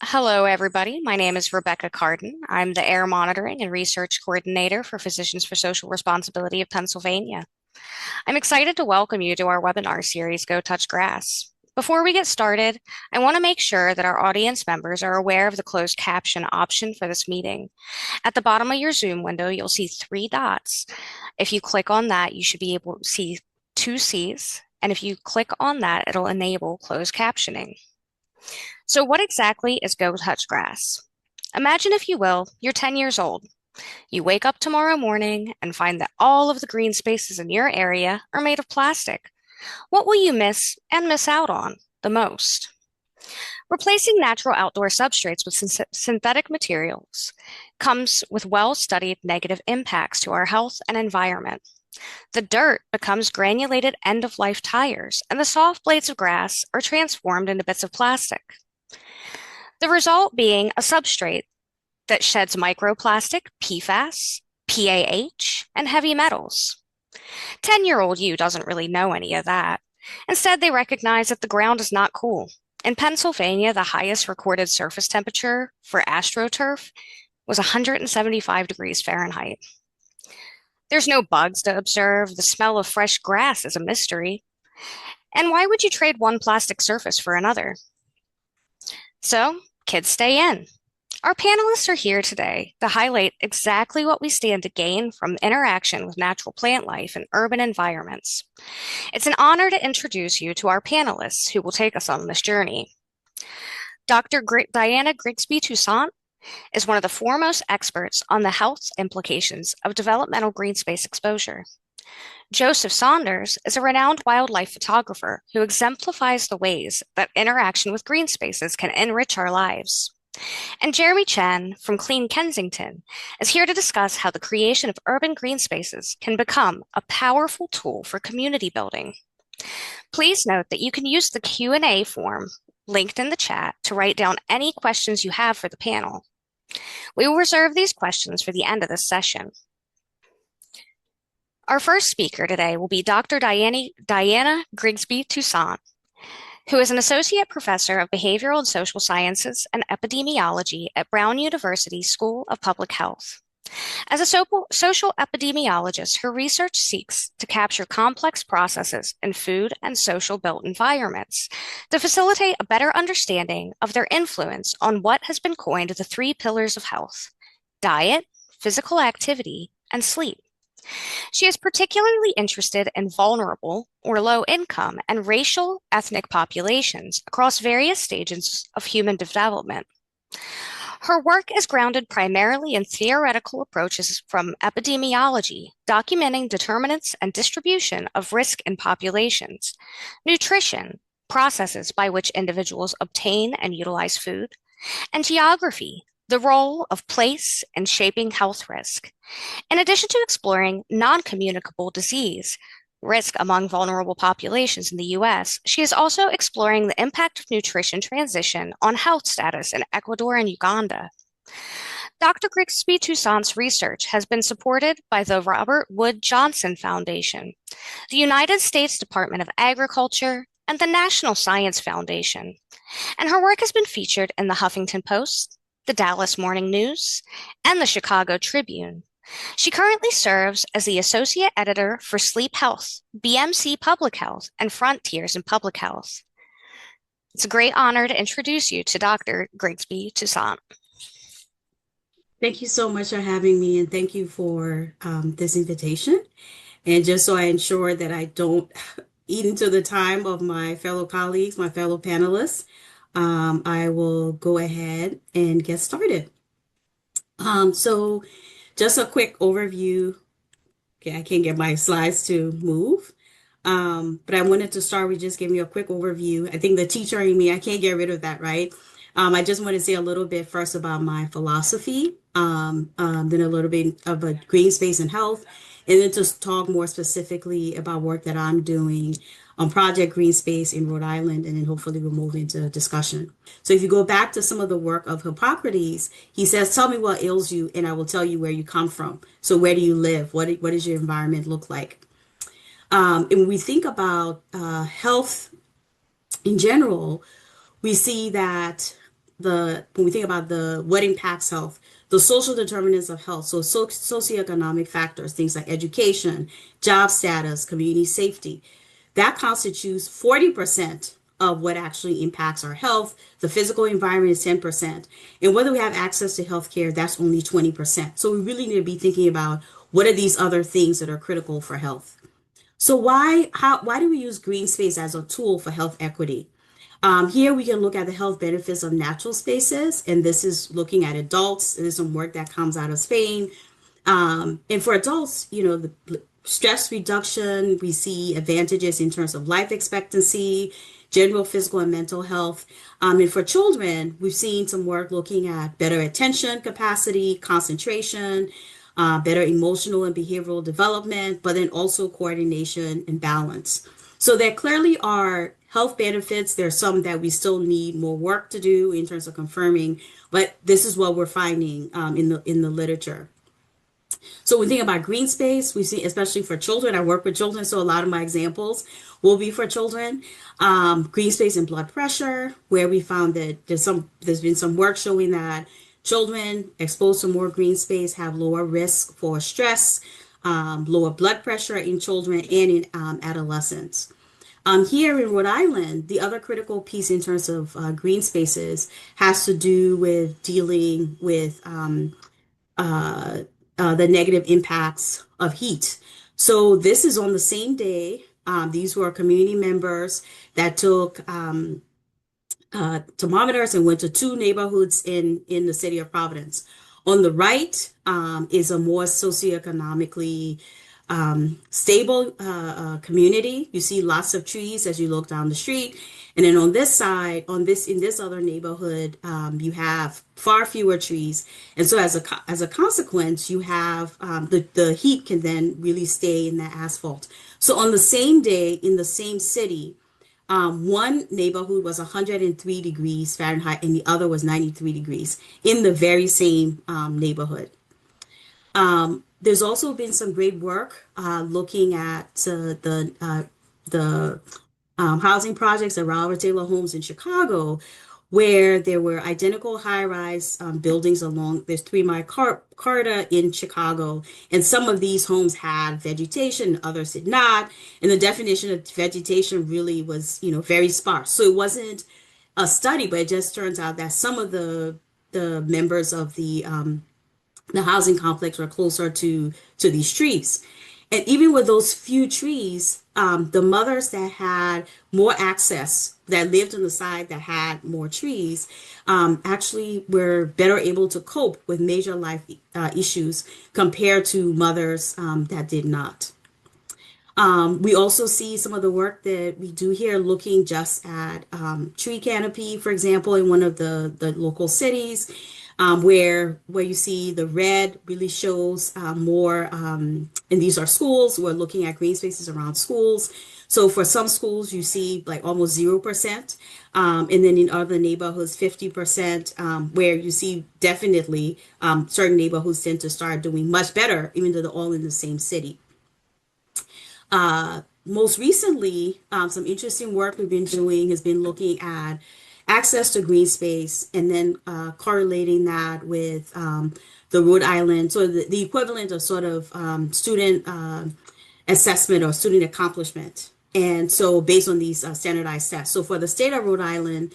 Hello, everybody. My name is Rebecca Cardin. I'm the Air Monitoring and Research Coordinator for Physicians for Social Responsibility of Pennsylvania. I'm excited to welcome you to our webinar series, Go Touch Grass. Before we get started, I want to make sure that our audience members are aware of the closed caption option for this meeting. At the bottom of your Zoom window, you'll see three dots. If you click on that, you should be able to see two C's, and if you click on that, it'll enable closed captioning. So, what exactly is Go Touch Grass? Imagine, if you will, you're 10 years old. You wake up tomorrow morning and find that all of the green spaces in your area are made of plastic. What will you miss and miss out on the most? Replacing natural outdoor substrates with synthetic materials comes with well-studied negative impacts to our health and environment. The dirt becomes granulated end-of-life tires, and the soft blades of grass are transformed into bits of plastic. The result being a substrate that sheds microplastic, PFAS, PAH, and heavy metals. 10-year-old you doesn't really know any of that. Instead, they recognize that the ground is not cool. In Pennsylvania, the highest recorded surface temperature for AstroTurf was 175 degrees Fahrenheit. There's no bugs to observe. The smell of fresh grass is a mystery. And why would you trade one plastic surface for another? So, kids stay in. Our panelists are here today to highlight exactly what we stand to gain from interaction with natural plant life in urban environments. It's an honor to introduce you to our panelists who will take us on this journey. Dr. Diana Grigsby-Toussaint is one of the foremost experts on the health implications of developmental green space exposure. Joseph Saunders is a renowned wildlife photographer who exemplifies the ways that interaction with green spaces can enrich our lives. And Jeremy Chen from Clean Kensington is here to discuss how the creation of urban green spaces can become a powerful tool for community building. Please note that you can use the Q&A form linked in the chat to write down any questions you have for the panel. We will reserve these questions for the end of this session. Our first speaker today will be Dr. Diana Grigsby-Toussaint, who is an associate professor of behavioral and social sciences and epidemiology at Brown University School of Public Health. As a social epidemiologist, her research seeks to capture complex processes in food and social built environments to facilitate a better understanding of their influence on what has been coined the three pillars of health: diet, physical activity, and sleep. She is particularly interested in vulnerable or low income and racial ethnic populations across various stages of human development. Her work is grounded primarily in theoretical approaches from epidemiology, documenting determinants and distribution of risk in populations, nutrition, processes by which individuals obtain and utilize food, and geography, the role of place in shaping health risk. In addition to exploring non-communicable disease risk among vulnerable populations in the US, she is also exploring the impact of nutrition transition on health status in Ecuador and Uganda. Dr. Grigsby-Toussaint's research has been supported by the Robert Wood Johnson Foundation, the United States Department of Agriculture, and the National Science Foundation, and her work has been featured in the Huffington Post, the Dallas Morning News, and the Chicago Tribune. She currently serves as the Associate Editor for Sleep Health, BMC Public Health, and Frontiers in Public Health. It's a great honor to introduce you to Dr. Grigsby-Toussaint. Thank you so much for having me, and thank you for this invitation. And just so I ensure that I don't eat into the time of my fellow colleagues, my fellow panelists, I will go ahead and get started. So just a quick overview. Okay, I can't get my slides to move. But I wanted to start with just giving you a quick overview. I think the teacher in me, I can't get rid of that, right? I just want to say a little bit first about my philosophy, then a little bit of a green space and health, and then just talk more specifically about work that I'm doing on Project Green Space in Rhode Island, and then hopefully we'll move into discussion. So if you go back to some of the work of Hippocrates, he says, tell me what ails you, and I will tell you where you come from. So where do you live? What does your environment look like? And when we think about health in general, we see that when we think about the what impacts health, the social determinants of health, so socioeconomic factors, things like education, job status, community safety, that constitutes 40% of what actually impacts our health. The physical environment is 10%. And whether we have access to healthcare, that's only 20%. So we really need to be thinking about what are these other things that are critical for health. So why do we use green space as a tool for health equity? Here we can look at the health benefits of natural spaces, and this is looking at adults. There's some work that comes out of Spain. And for adults, the stress reduction, we see advantages in terms of life expectancy, general physical and mental health. And for children, we've seen some work looking at better attention capacity, concentration, better emotional and behavioral development, but then also coordination and balance. So there clearly are health benefits. There are some that we still need more work to do in terms of confirming, but this is what we're finding in the literature. So when we think about green space, we see, especially for children, I work with children, so a lot of my examples will be for children. Green space and blood pressure, where we found that there's been some work showing that children exposed to more green space have lower risk for stress, lower blood pressure in children and in adolescents. Here in Rhode Island, the other critical piece in terms of green spaces has to do with dealing with uh, the negative impacts of heat. So this is on the same day. These were community members that took thermometers and went to two neighborhoods in the city of Providence. On the right is a more socioeconomically stable community. You see lots of trees as you look down the street. And then on this side, in this other neighborhood, you have far fewer trees. And so as a consequence, you have the heat can then really stay in that asphalt. So on the same day in the same city, one neighborhood was 103 degrees Fahrenheit and the other was 93 degrees in the very same neighborhood. There's also been some great work looking at the housing projects at Robert Taylor Homes in Chicago, where there were identical high-rise buildings along. There's 3 Mile Carter in Chicago, and some of these homes had vegetation, others did not. And the definition of vegetation really was, very sparse. So it wasn't a study, but it just turns out that some of the members of the housing complex were closer to these trees. And even with those few trees, the mothers that had more access, that lived on the side that had more trees, actually were better able to cope with major life issues compared to mothers that did not. We also see some of the work that we do here looking just at tree canopy, for example, in one of the local cities, where you see the red really shows more, and these are schools. We're looking at green spaces around schools. So for some schools, you see like almost 0%, and then in other neighborhoods, 50%, where you see definitely certain neighborhoods tend to start doing much better, even though they're all in the same city. Most recently, some interesting work we've been doing has been looking at access to green space and then correlating that with the Rhode Island, so the equivalent of sort of student assessment or student accomplishment. And so based on these standardized tests. So for the state of Rhode Island,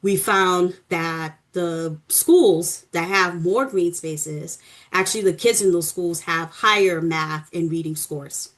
we found that the schools that have more green spaces, actually the kids in those schools have higher math and reading scores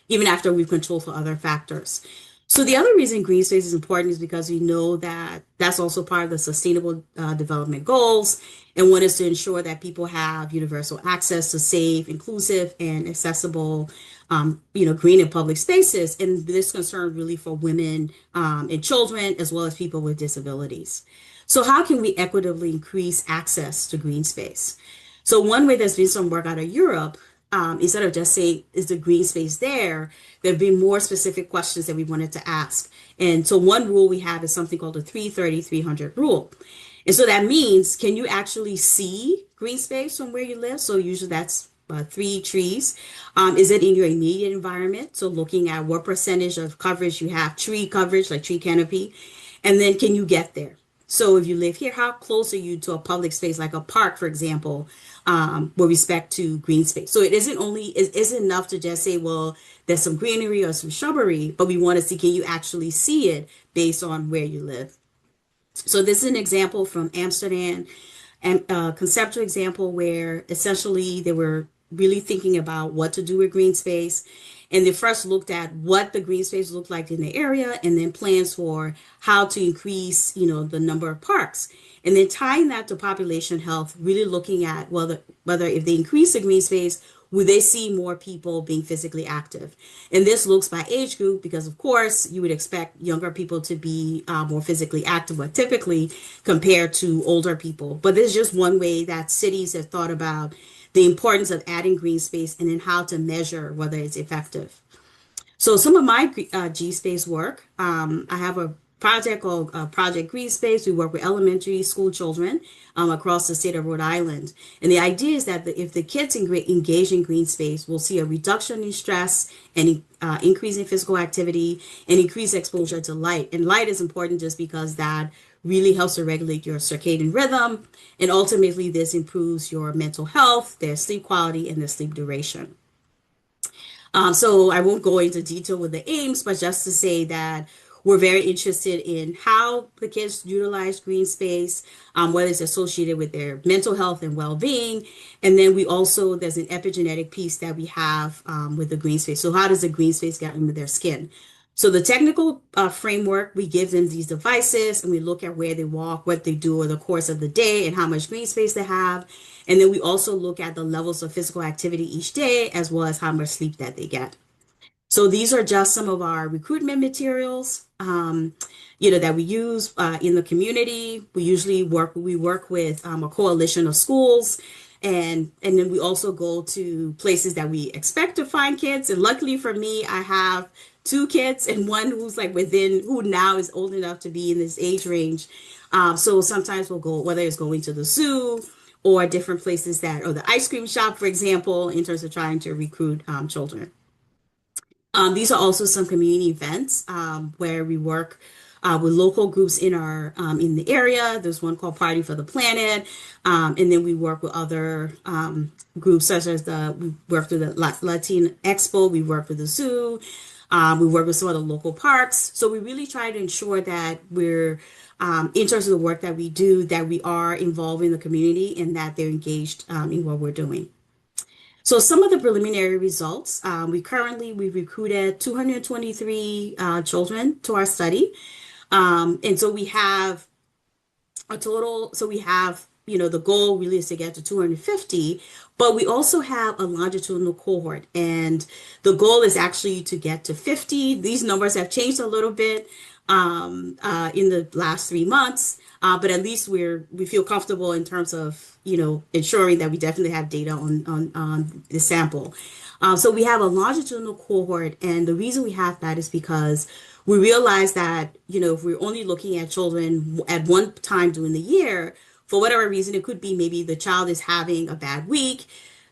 even after we've controlled for other factors. So the other reason green space is important is because we know that that's also part of the sustainable development goals. And one is to ensure that people have universal access to safe, inclusive, and accessible, green and public spaces. And this concern really for women and children, as well as people with disabilities. So how can we equitably increase access to green space? So one way there's been some work out of Europe, instead of just saying, is the green space there have been more specific questions that we wanted to ask. And so one rule we have is something called the 330-300 rule. And so that means, can you actually see green space from where you live? So usually that's 3 trees. Is it in your immediate environment? So looking at what percentage of coverage you have, tree coverage, like tree canopy. And then can you get there? So if you live here, how close are you to a public space like a park, for example, with respect to green space? So it isn't enough to just say, well, there's some greenery or some shrubbery, but we want to see, can you actually see it based on where you live? So this is an example from Amsterdam, and a conceptual example where essentially they were really thinking about what to do with green space. And they first looked at what the green space looked like in the area and then plans for how to increase, the number of parks. And then tying that to population health, really looking at whether if they increase the green space, would they see more people being physically active? And this looks by age group because, of course, you would expect younger people to be more physically active, but typically compared to older people. But this is just one way that cities have thought about the importance of adding green space and then how to measure whether it's effective. So some of my G Space work, I have a project called Project Green Space. We work with elementary school children across the state of Rhode Island. And the idea is that if the kids engage in green space, we'll see a reduction in stress and increase in physical activity and increased exposure to light. And light is important just because that really helps to regulate your circadian rhythm. And ultimately, this improves your mental health, their sleep quality, and their sleep duration. So I won't go into detail with the aims, but just to say that we're very interested in how the kids utilize green space, whether it's associated with their mental health and well-being. And then there's an epigenetic piece that we have with the green space. So how does the green space get into their skin? So the technical framework, we give them these devices and we look at where they walk, what they do over the course of the day and how much green space they have. And then we also look at the levels of physical activity each day, as well as how much sleep that they get. So these are just some of our recruitment materials, that we use in the community. We work with a coalition of schools, and then we also go to places that we expect to find kids. And luckily for me, I have two kids and one who now is old enough to be in this age range. So sometimes we'll go, whether it's going to the zoo or different places or the ice cream shop, for example, in terms of trying to recruit children. These are also some community events where we work with local groups in the area. There's one called Party for the Planet, and then we work with other groups such as we work with the Latin Expo. We work with the zoo. We work with some of the local parks. So we really try to ensure that we're in terms of the work that we do, that we are involving the community and that they're engaged in what we're doing. So some of the preliminary results, we recruited 223 children to our study. And so we have a total, so we have, the goal really is to get to 250, but we also have a longitudinal cohort. And the goal is actually to get to 50. These numbers have changed a little bit in the last 3 months. But at least we feel comfortable in terms of, ensuring that we definitely have data on the sample. So we have a longitudinal cohort, and the reason we have that is because we realize that, if we're only looking at children at one time during the year, for whatever reason, it could be maybe the child is having a bad week.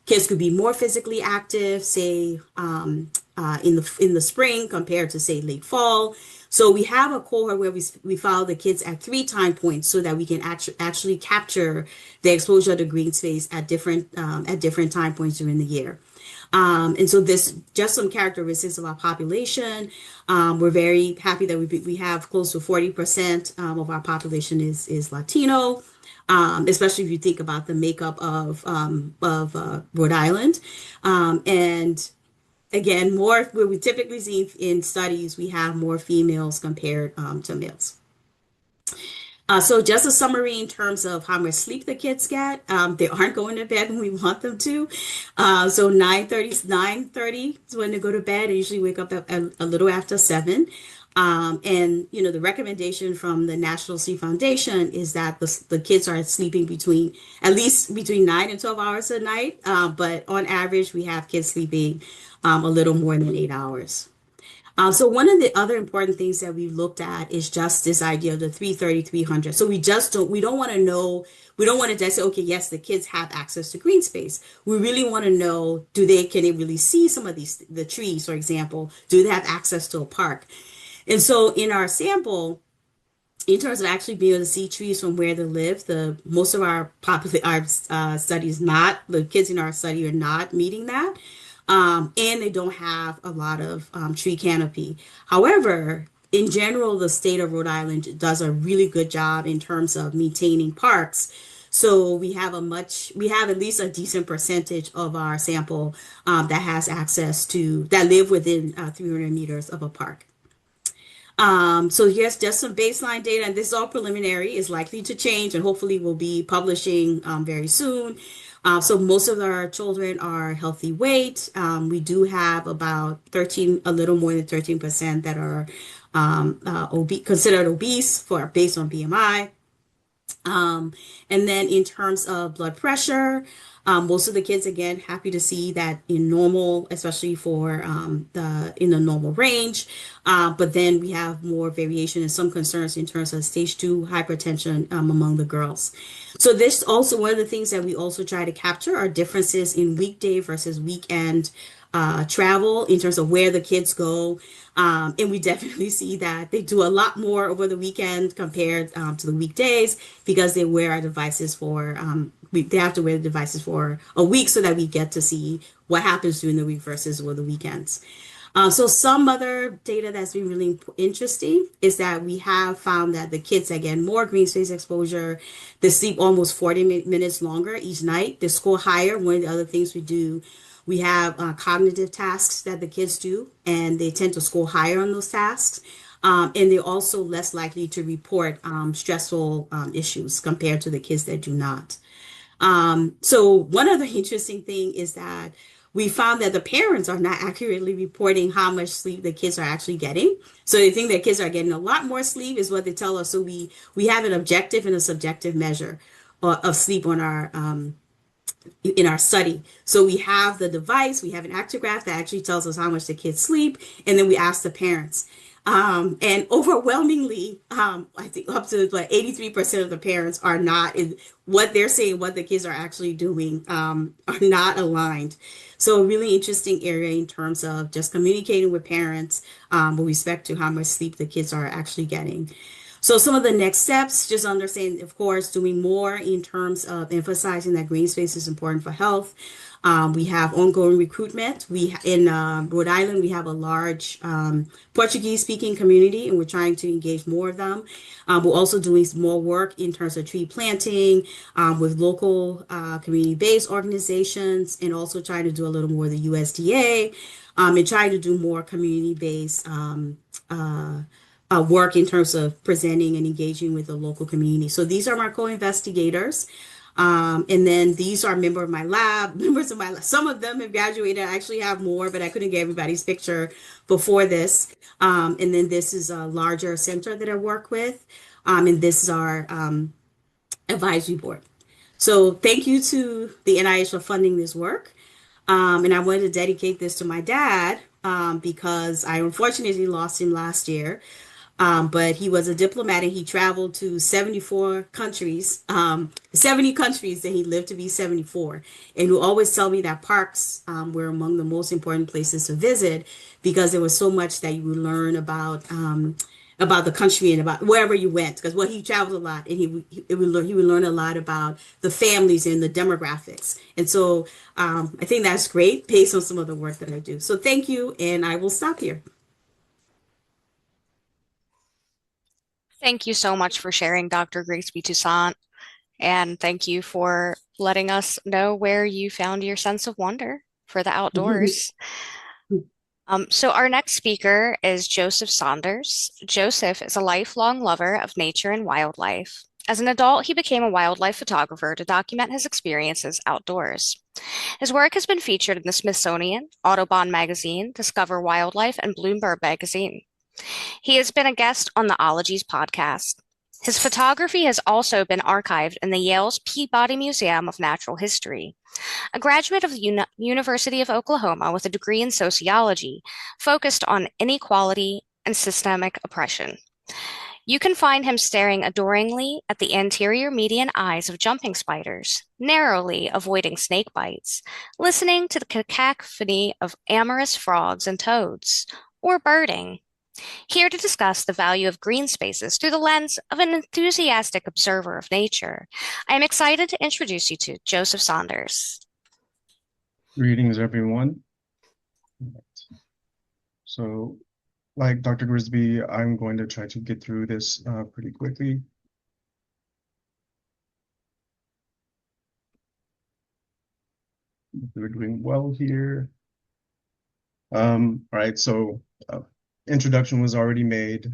Kids could be more physically active, say, in the spring compared to, say, late fall. So we have a cohort where we follow the kids at 3 time points so that we can actually capture the exposure to green space at different time points during the year. And so this just some characteristics of our population. We're very happy that we have close to 40% of our population is Latino, especially if you think about the makeup of Rhode Island. And again, more what we typically see in studies, we have more females compared to males. So just a summary in terms of how much sleep the kids get. They aren't going to bed when we want them to. So 9:30 is when they go to bed. They usually wake up a little after 7. And the recommendation from the National Sleep Foundation is that the kids are sleeping at least between 9 and 12 hours a night. But on average, we have kids sleeping a little more than 8 hours. So one of the other important things that we looked at is just this idea of the 330, 300. So we don't want to know, we don't want to just say, okay, yes, the kids have access to green space. We really want to know, can they really see some of the trees, for example? Do they have access to a park? And so in our sample, in terms of actually being able to see trees from where they live, the most of our studies not the kids in our study are not meeting that, and they don't have a lot of tree canopy. However, in general, the state of Rhode Island does a really good job in terms of maintaining parks. So we have at least a decent percentage of our sample that has access to that live within 300 meters of a park. So yes, just some baseline data, and this is all preliminary, is likely to change, and hopefully we'll be publishing very soon. So most of our children are healthy weight. We do have about 13, a little more than 13% that are considered obese for based on BMI. Um, and then in terms of blood pressure, most of the kids, again, happy to see that in normal, especially for the in the normal range. But then we have more variation and some concerns in terms of stage two hypertension among the girls. So this also one of the things that we also try to capture are differences in weekday versus weekend travel in terms of where the kids go. And we definitely see that they do a lot more over the weekend compared to the weekdays because they wear our devices for, they have to wear the devices for a week so that we get to see what happens during the week versus over the weekends. So some other data that's been really interesting is that we have found that the kids that get more green space exposure, they sleep almost 40 minutes longer each night. They score higher. One of the other things we do, we have cognitive tasks that the kids do, and they tend to score higher on those tasks. And they're also less likely to report stressful issues compared to the kids that do not. So one other interesting thing is that we found that the parents are not accurately reporting how much sleep the kids are actually getting. So they think that kids are getting a lot more sleep is what they tell us. So we have an objective and a subjective measure of sleep on our in our study. So we have the device, we have an actigraph that actually tells us how much the kids sleep, and then we ask the parents. And overwhelmingly, I think up to like 83% of the parents are not in what they're saying, what the kids are actually doing, are not aligned. So a really interesting area in terms of just communicating with parents with respect to how much sleep the kids are actually getting. So some of the next steps, just understand, of course, doing more in terms of emphasizing that green space is important for health. We have ongoing recruitment. In Rhode Island, we have a large Portuguese-speaking community, and we're trying to engage more of them. We're also doing more work in terms of tree planting with local community-based organizations, and also trying to do a little more of the USDA, and trying to do more community-based work in terms of presenting and engaging with the local community. So these are my co-investigators. And then these are members of my lab. Some of them have graduated. I actually have more, but I couldn't get everybody's picture before this. And then this is a larger center that I work with. And this is our advisory board. So thank you to the NIH for funding this work. And I wanted to dedicate this to my dad because I unfortunately lost him last year. But he was a diplomat and he traveled to 74 countries, 70 countries, and he lived to be 74. And he would always tell me that parks were among the most important places to visit because there was so much that you would learn about the country and about wherever you went. Because he traveled a lot and he would learn a lot about the families and the demographics. And so I think that's great based on some of the work that I do. So thank you, and I will stop here. Thank you so much for sharing, Dr. Grigsby-Toussaint, and thank you for letting us know where you found your sense of wonder for the outdoors. So our next speaker is Joseph Saunders. Joseph is a lifelong lover of nature and wildlife. As an adult, he became a wildlife photographer to document his experiences outdoors. His work has been featured in the Smithsonian, Audubon Magazine, Discover Wildlife, and Bloomberg Magazine. He has been a guest on the Ologies podcast. His photography has also been archived in the Yale's Peabody Museum of Natural History. A graduate of the University of Oklahoma with a degree in sociology, focused on inequality and systemic oppression. You can find him staring adoringly at the anterior median eyes of jumping spiders, narrowly avoiding snake bites, listening to the cacophony of amorous frogs and toads, or birding. Here to discuss the value of green spaces through the lens of an enthusiastic observer of nature, I am excited to introduce you to Joseph Saunders. Greetings, everyone. So, like Dr. Grisby, I'm going to try to get through this pretty quickly. We're doing well here. All right, so introduction was already made.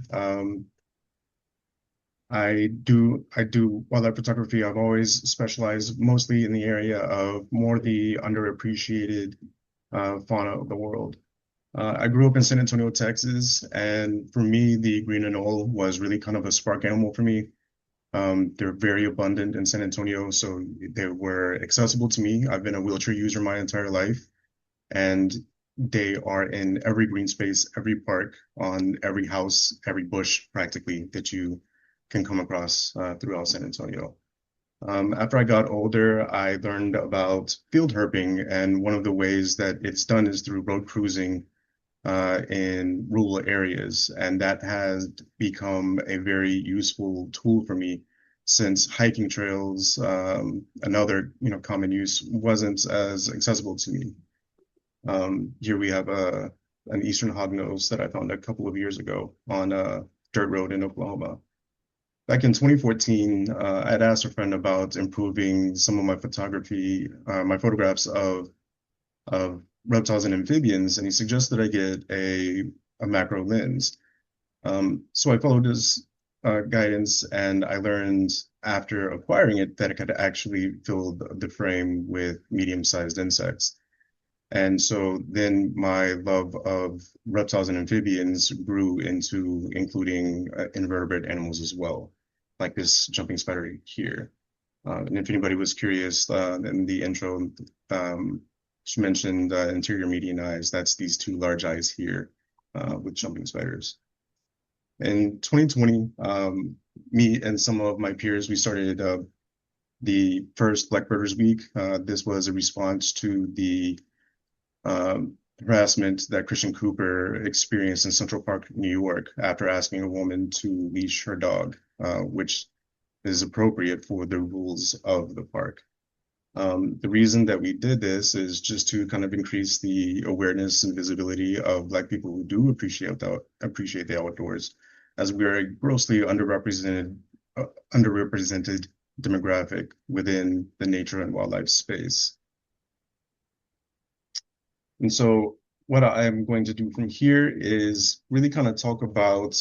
I do wildlife photography. I've always specialized mostly in the area of more the underappreciated fauna of the world. I grew up in San Antonio, Texas, and for me, the green anole was really kind of a spark animal for me. They're very abundant in San Antonio, so they were accessible to me. I've been a wheelchair user my entire life, and they are in every green space, every park, on every house, every bush, practically, that you can come across throughout San Antonio. After I got older, I learned about field herping, and one of the ways that it's done is through road cruising in rural areas, and that has become a very useful tool for me since hiking trails, another common use, wasn't as accessible to me. Here we have an eastern hognose that I found a couple of years ago on a dirt road in Oklahoma. Back in 2014, I had asked a friend about improving some of my photography, my photographs of reptiles and amphibians, and he suggested I get a macro lens. So I followed his guidance, and I learned after acquiring it that it could actually fill the frame with medium-sized insects. And so then my love of reptiles and amphibians grew into including invertebrate animals as well, like this jumping spider here. And if anybody was curious, in the intro, she mentioned interior median eyes. That's these two large eyes here with jumping spiders. In 2020, me and some of my peers, we started the first Blackbirders Week. This was a response to the harassment that Christian Cooper experienced in Central Park, New York, after asking a woman to leash her dog, which is appropriate for the rules of the park. The reason that we did this is just to kind of increase the awareness and visibility of Black people who do appreciate the outdoors, as we are a grossly underrepresented demographic within the nature and wildlife space. And so what I am going to do from here is really kind of talk about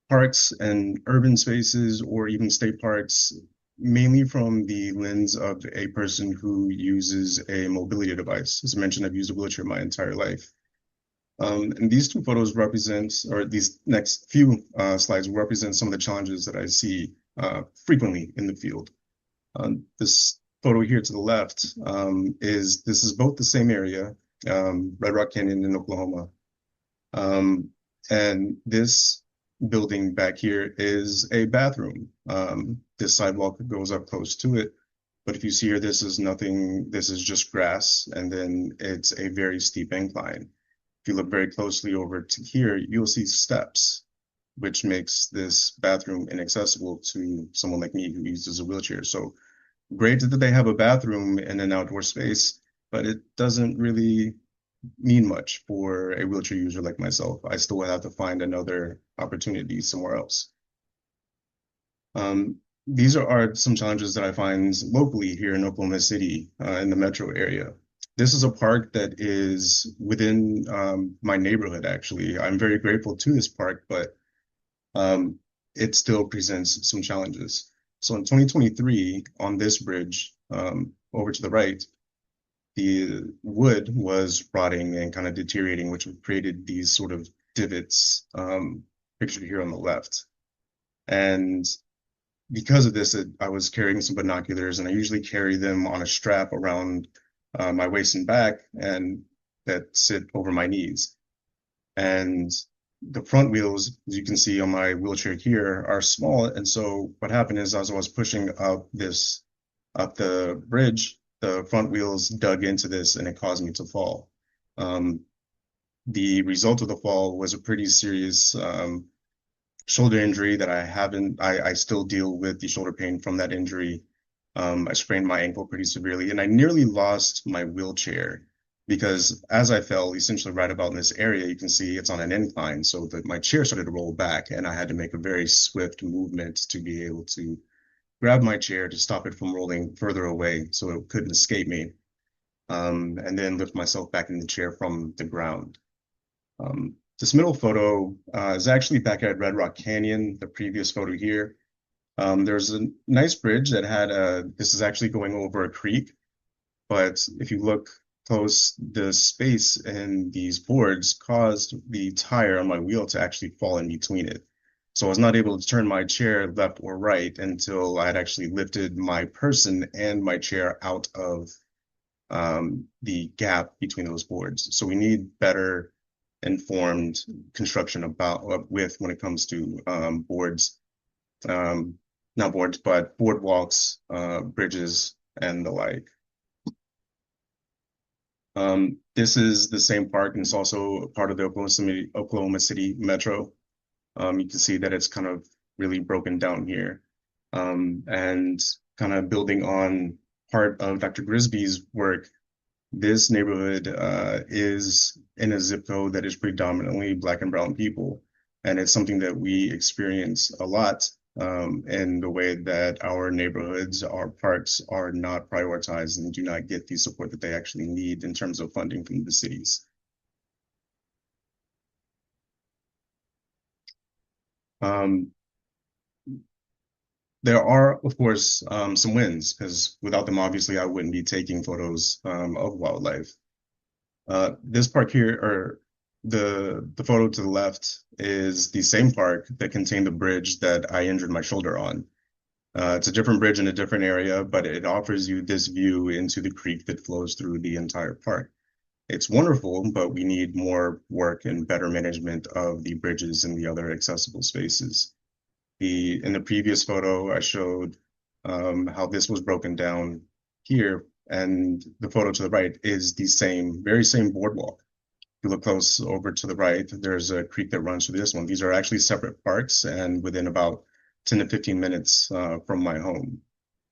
parks and urban spaces, or even state parks, mainly from the lens of a person who uses a mobility device. As I mentioned, I've used a wheelchair my entire life. And these two photos represent, or these next few slides will represent some of the challenges that I see frequently in the field. This photo here to the left this is both the same area, Red Rock Canyon in Oklahoma. And this building back here is a bathroom. This sidewalk goes up close to it. But if you see here, this is nothing, this is just grass, and then it's a very steep incline. If you look very closely over to here, you'll see steps, which makes this bathroom inaccessible to someone like me who uses a wheelchair. So great that they have a bathroom in an outdoor space, but it doesn't really mean much for a wheelchair user like myself. I still have to find another opportunity somewhere else. These are some challenges that I find locally here in Oklahoma City, in the metro area. This is a park that is within my neighborhood, actually. I'm very grateful to this park, but it still presents some challenges. So in 2023, on this bridge, over to the right, the wood was rotting and kind of deteriorating, which created these sort of divots, pictured here on the left. And because of this, I was carrying some binoculars, and I usually carry them on a strap around my waist and back, and that sit over my knees. And the front wheels, as you can see on my wheelchair here, are small. And so what happened is, as I was pushing up the bridge, the front wheels dug into this and it caused me to fall. the result of the fall was a pretty serious shoulder injury that I still deal with the shoulder pain from that injury. I sprained my ankle pretty severely, and I nearly lost my wheelchair because as I fell, essentially right about in this area, you can see it's on an incline, so that my chair started to roll back, and I had to make a very swift movement to be able to grab my chair to stop it from rolling further away so it couldn't escape me, and then lift myself back in the chair from the ground. This middle photo is actually back at Red Rock Canyon, the previous photo here. There's a nice bridge that this is actually going over a creek, but if you look close, the space in these boards caused the tire on my wheel to actually fall in between it. So I was not able to turn my chair left or right until I had actually lifted my person and my chair out of the gap between those boards. So we need better informed construction when it comes to boards, not boards, but boardwalks, bridges, and the like. This is the same park, and it's also part of the Oklahoma City Metro. You can see that it's kind of really broken down here. And kind of building on part of Dr. Grigsby's work, this neighborhood is in a zip code that is predominantly Black and brown people. And it's something that we experience a lot in the way that our neighborhoods, our parks are not prioritized and do not get the support that they actually need in terms of funding from the cities. There are, of course, some wins, because without them, obviously, I wouldn't be taking photos of wildlife. This park here, or the photo to the left, is the same park that contained the bridge that I injured my shoulder on. It's a different bridge in a different area, but it offers you this view into the creek that flows through the entire park. It's wonderful, but we need more work and better management of the bridges and the other accessible spaces. In the previous photo, I showed how this was broken down here, and the photo to the right is the very same boardwalk. If you look close over to the right, there's a creek that runs through this one. These are actually separate parks and within about 10 to 15 minutes from my home.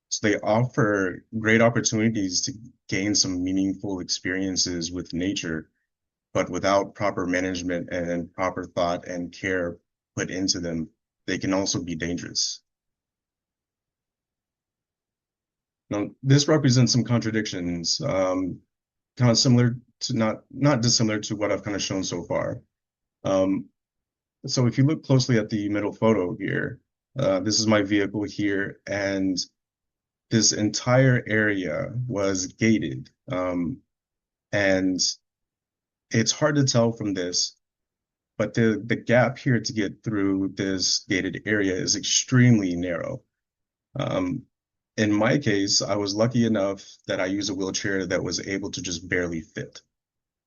So they offer great opportunities to gain some meaningful experiences with nature, but without proper management and proper thought and care put into them, they can also be dangerous. Now, this represents some contradictions, kind of similar to not dissimilar to what I've kind of shown so far. So if you look closely at the middle photo here, this is my vehicle here, and this entire area was gated. And it's hard to tell from this, but the gap here to get through this gated area is extremely narrow. In my case, I was lucky enough that I use a wheelchair that was able to just barely fit.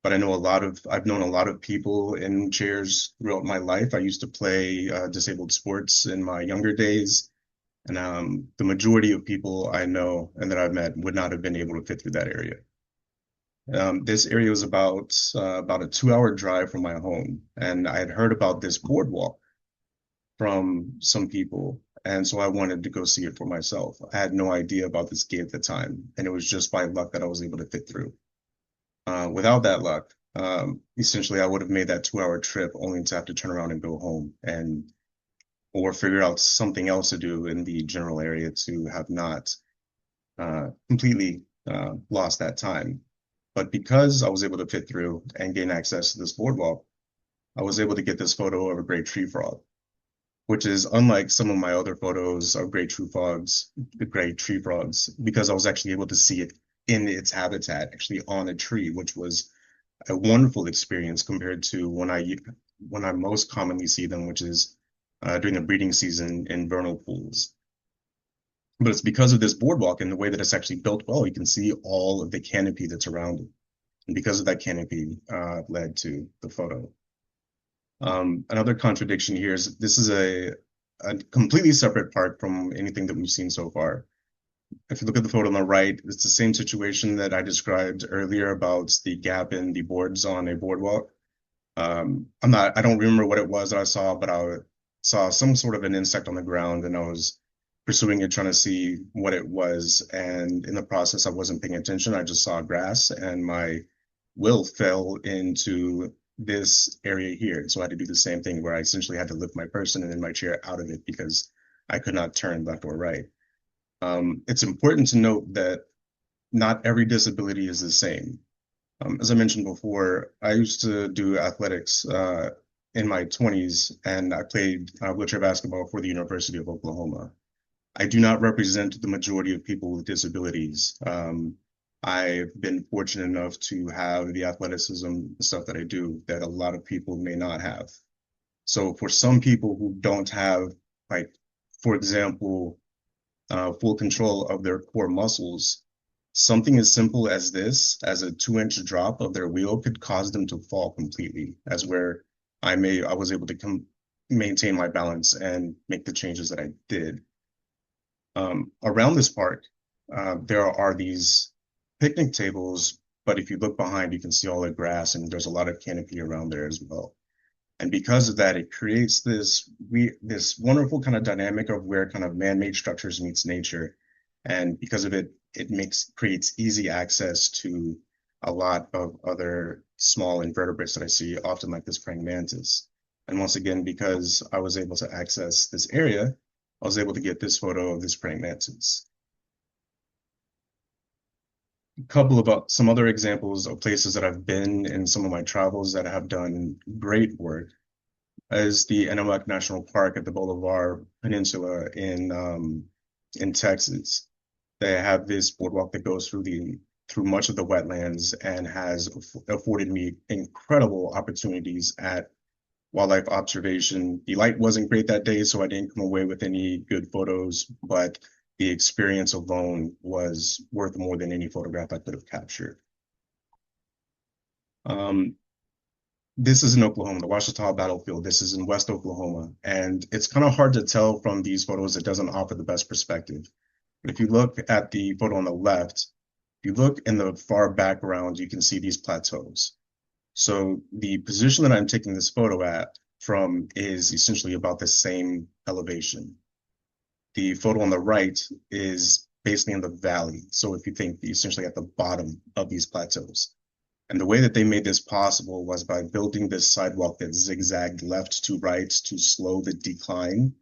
But I've known a lot of people in chairs throughout my life. I used to play disabled sports in my younger days, and the majority of people I know and that I've met would not have been able to fit through that area. This area was about a 2-hour drive from my home, and I had heard about this boardwalk from some people, and so I wanted to go see it for myself. I had no idea about this gate at the time, and it was just by luck that I was able to fit through. Without that luck, essentially I would have made that 2-hour trip only to have to turn around and go home or figure out something else to do in the general area to have not completely lost that time. But because I was able to fit through and gain access to this boardwalk, I was able to get this photo of a great tree frog, which is unlike some of my other photos of great tree frogs, because I was actually able to see it in its habitat, actually on a tree, which was a wonderful experience compared to when I most commonly see them, which is during the breeding season in vernal pools. But it's because of this boardwalk and the way that it's actually built well, you can see all of the canopy that's around it. And because of that canopy, led to the photo. Another contradiction here is this is a completely separate park from anything that we've seen so far. If you look at the photo on the right, it's the same situation that I described earlier about the gap in the boards on a boardwalk. I don't remember what it was that I saw, but I saw some sort of an insect on the ground and I was pursuing it, trying to see what it was. And in the process, I wasn't paying attention. I just saw grass and my will fell into this area here. So I had to do the same thing where I essentially had to lift my person and then my chair out of it because I could not turn left or right. It's important to note that not every disability is the same. As I mentioned before, I used to do athletics in my 20s, and I played wheelchair basketball for the University of Oklahoma. I do not represent the majority of people with disabilities. I've been fortunate enough to have the athleticism, the stuff that I do, that a lot of people may not have. So for some people who don't have, like, for example, full control of their core muscles, something as simple as this, as a 2 inch drop of their wheel, could cause them to fall completely, as where I was able to maintain my balance and make the changes that I did. Around this park, there are these picnic tables, but if you look behind, you can see all the grass and there's a lot of canopy around there as well. And because of that, it creates this wonderful kind of dynamic of where kind of man-made structures meets nature. And because of it, creates easy access to a lot of other small invertebrates that I see, often like this praying mantis. And once again, because I was able to access this area, I was able to get this photo of this praying mantis. A couple of some other examples of places that I've been in some of my travels that have done great work is the Anahuac National Park at the Bolivar Peninsula in Texas. They have this boardwalk that goes through much of the wetlands and has afforded me incredible opportunities at wildlife observation. The light wasn't great that day, so I didn't come away with any good photos, but the experience alone was worth more than any photograph I could have captured. This is in Oklahoma, the Ouachita battlefield. This is in West Oklahoma, and it's kind of hard to tell from these photos. It doesn't offer the best perspective. But if you look at the photo on the left, if you look in the far background, you can see these plateaus. So the position that I'm taking this photo from is essentially about the same elevation. The photo on the right is basically in the valley. So if you think essentially at the bottom of these plateaus. And the way that they made this possible was by building this sidewalk that zigzagged left to right to slow the decline,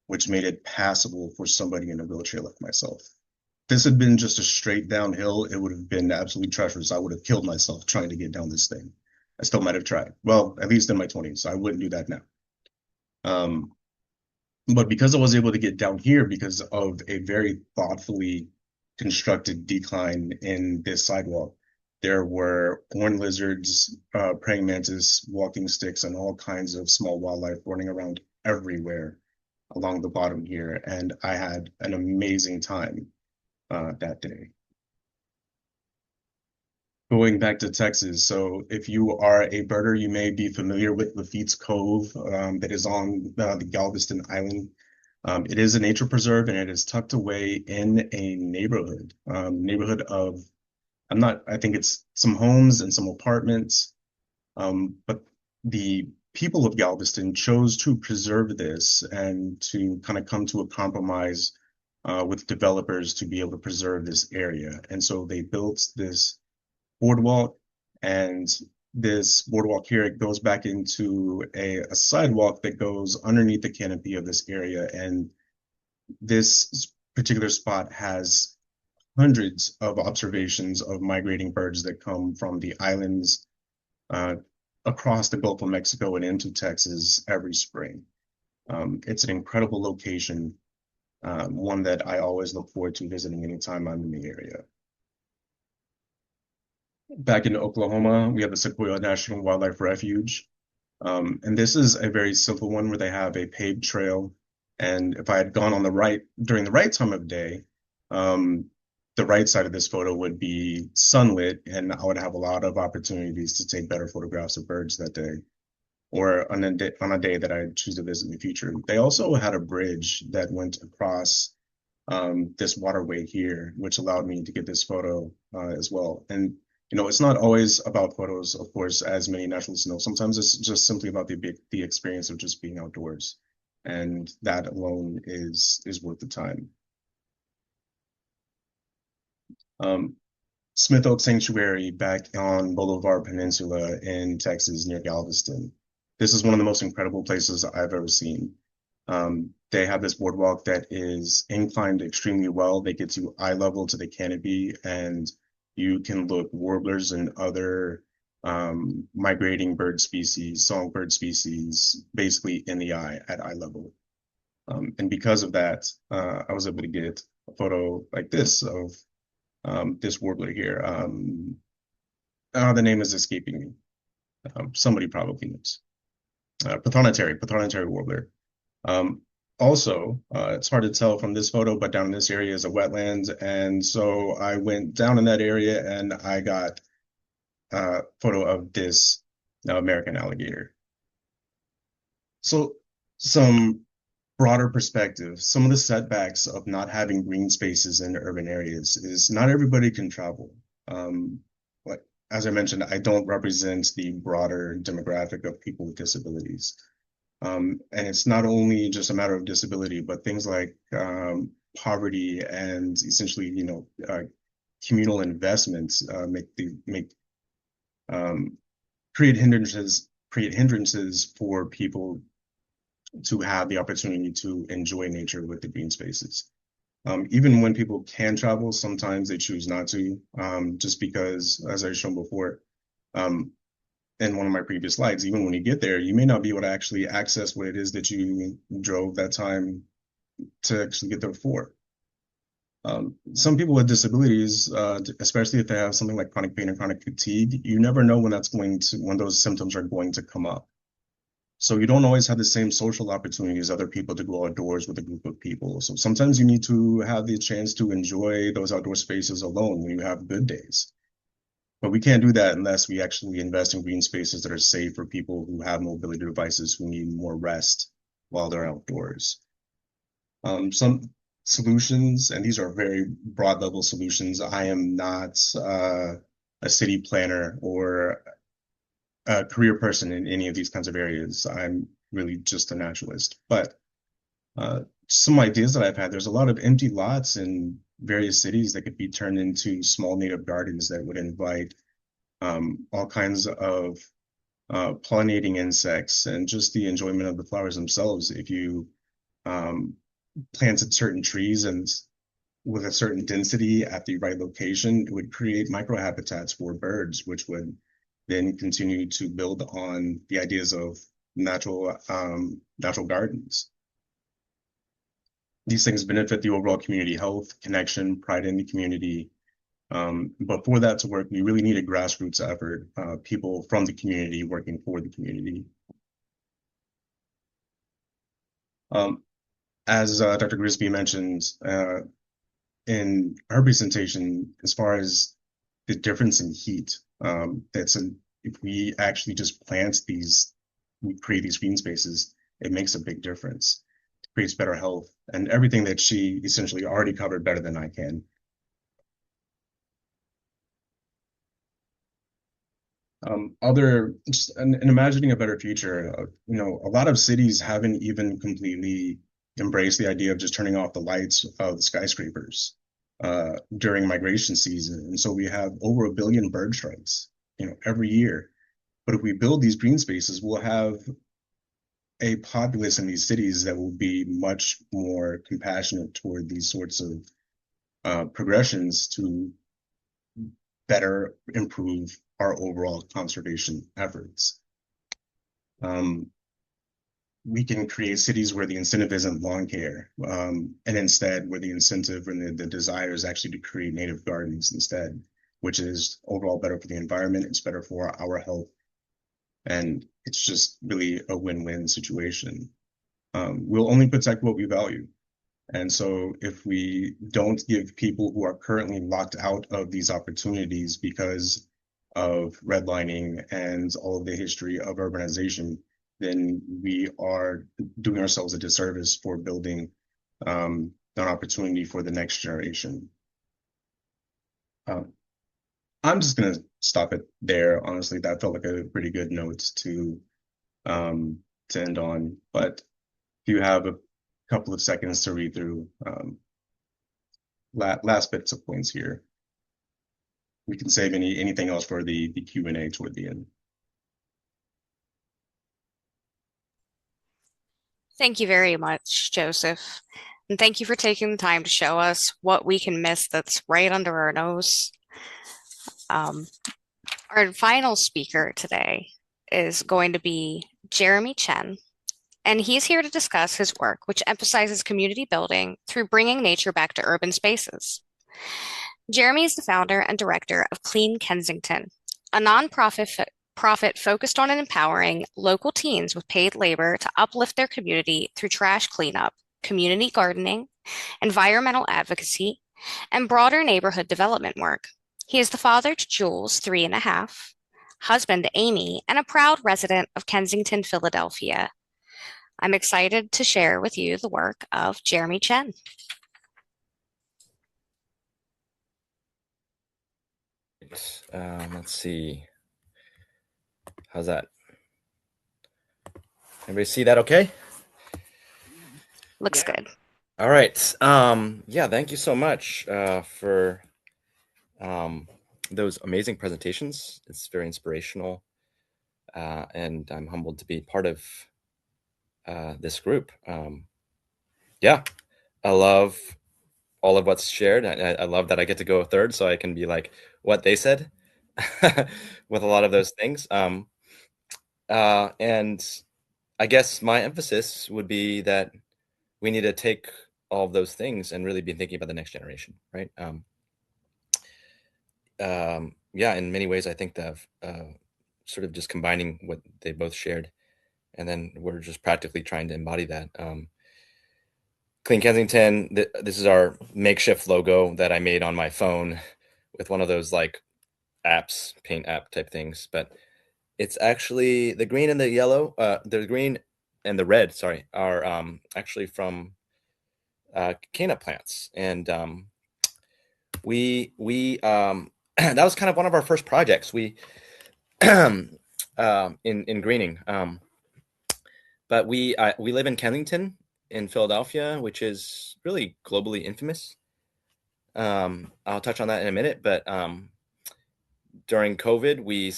which made it passable for somebody in a wheelchair like myself. If this had been just a straight downhill, it would have been absolutely treacherous. I would have killed myself trying to get down this thing. I still might have tried. Well, at least in my 20s, I wouldn't do that now. But because I was able to get down here because of a very thoughtfully constructed decline in this sidewalk, there were horned lizards, praying mantis, walking sticks, and all kinds of small wildlife running around everywhere along the bottom here. And I had an amazing time that day. Going back to Texas, so if you are a birder, you may be familiar with Lafitte's Cove that is on the Galveston Island. It is a nature preserve and it is tucked away in a neighborhood of I think it's some homes and some apartments, but the people of Galveston chose to preserve this and to kind of come to a compromise with developers to be able to preserve this area. And so they built this boardwalk, and this boardwalk here, it goes back into a sidewalk that goes underneath the canopy of this area. And this particular spot has hundreds of observations of migrating birds that come from the islands across the Gulf of Mexico and into Texas every spring. It's an incredible location, one that I always look forward to visiting anytime I'm in the area. Back in Oklahoma, we have the Sequoia National Wildlife Refuge. And this is a very simple one where they have a paved trail. And if I had gone on the right during the right time of day, the right side of this photo would be sunlit, and I would have a lot of opportunities to take better photographs of birds that day, or on a day that I choose to visit in the future. They also had a bridge that went across this waterway here, which allowed me to get this photo as well. And It's not always about photos, of course, as many naturalists know. Sometimes it's just simply about the experience of just being outdoors, and that alone is worth the time. Um, Smith Oak Sanctuary back on Boulevard Peninsula in Texas near Galveston. This is one of the most incredible places I've ever seen. They have this boardwalk that is inclined extremely well. They get to eye level to the canopy, and you can look warblers and other migrating bird species, songbird species, basically in the eye at eye level. And because of that, I was able to get a photo like this of this warbler here. The name is escaping me. Somebody probably knows. Prothonotary warbler. Um, Also, it's hard to tell from this photo, but down in this area is a wetland. And so I went down in that area and I got a photo of this American alligator. So some broader perspective, some of the setbacks of not having green spaces in urban areas is not everybody can travel. Like as I mentioned, I don't represent the broader demographic of people with disabilities. And it's not only just a matter of disability, but things like poverty and essentially, communal investments make um, create hindrances for people to have the opportunity to enjoy nature with the green spaces. Even when people can travel, sometimes they choose not to, just because, as I've shown before, um, in one of my previous slides, even when you get there, you may not be able to actually access what it is that you drove that time to actually get there for. Some people with disabilities, especially if they have something like chronic pain or chronic fatigue, you never know when those symptoms are going to come up. So you don't always have the same social opportunity as other people to go outdoors with a group of people. So sometimes you need to have the chance to enjoy those outdoor spaces alone when you have good days. But we can't do that unless we actually invest in green spaces that are safe for people who have mobility devices who need more rest while they're outdoors. Some solutions, and these are very broad level solutions. I am not a city planner or a career person in any of these kinds of areas. I'm really just a naturalist. But some ideas that I've had, there's a lot of empty lots in various cities that could be turned into small native gardens that would invite all kinds of pollinating insects and just the enjoyment of the flowers themselves. If you planted certain trees and with a certain density at the right location, it would create microhabitats for birds, which would then continue to build on the ideas of natural gardens. These things benefit the overall community health, connection, pride in the community. But for that to work, we really need a grassroots effort, people from the community working for the community. As Dr. Grigsby mentioned in her presentation, as far as the difference in heat, if we actually just we create these green spaces, it makes a big difference. It creates better health and everything that she essentially already covered better than I can. And imagining a better future, a lot of cities haven't even completely embraced the idea of just turning off the lights of the skyscrapers during migration season. And so we have over 1 billion bird strikes, every year. But if we build these green spaces, we'll have a populace in these cities that will be much more compassionate toward these sorts of progressions to better improve our overall conservation efforts. We can create cities where the incentive isn't lawn care, and instead where the incentive and the desire is actually to create native gardens instead, which is overall better for the environment, it's better for our health, and it's just really a win-win situation. We'll only protect what we value. And so if we don't give people who are currently locked out of these opportunities because of redlining and all of the history of urbanization, then we are doing ourselves a disservice for building an opportunity for the next generation. I'm just gonna stop it there. Honestly, that felt like a pretty good note um, to end on. But if you have a couple of seconds to read through last bits of points here, we can save anything else for the Q&A toward the end. Thank you very much, Joseph. And thank you for taking the time to show us what we can miss that's right under our nose. Um, our final speaker today is going to be Jeremy Chen, and he's here to discuss his work, which emphasizes community building through bringing nature back to urban spaces. Jeremy is the founder and director of Clean Kensington, a nonprofit profit focused on empowering local teens with paid labor to uplift their community through trash cleanup, community gardening, environmental advocacy, and broader neighborhood development work. He is the father to Jules, 3.5, husband to Amy, and a proud resident of Kensington, Philadelphia. I'm excited to share with you the work of Jeremy Chen. Let's see. How's that? Everybody see that okay? Looks good. All right. Yeah, thank you so much for those amazing presentations. It's very inspirational, and I'm humbled to be part of this group. Yeah, I love all of what's shared. I love that I get to go third, so I can be like what they said with a lot of those things. And I guess my emphasis would be that we need to take all of those things and really be thinking about the next generation, right? Yeah, in many ways, I think that sort of just combining what they both shared, and then we're just practically trying to embody that. Clean Kensington, this is our makeshift logo that I made on my phone with one of those like apps, paint app type things, but it's actually the green and the yellow, the green and the red, sorry, are actually from cana plants, and we that was kind of one of our first projects. We in greening, but we live in Kensington in Philadelphia, which is really globally infamous. I'll touch on that in a minute, but during COVID, we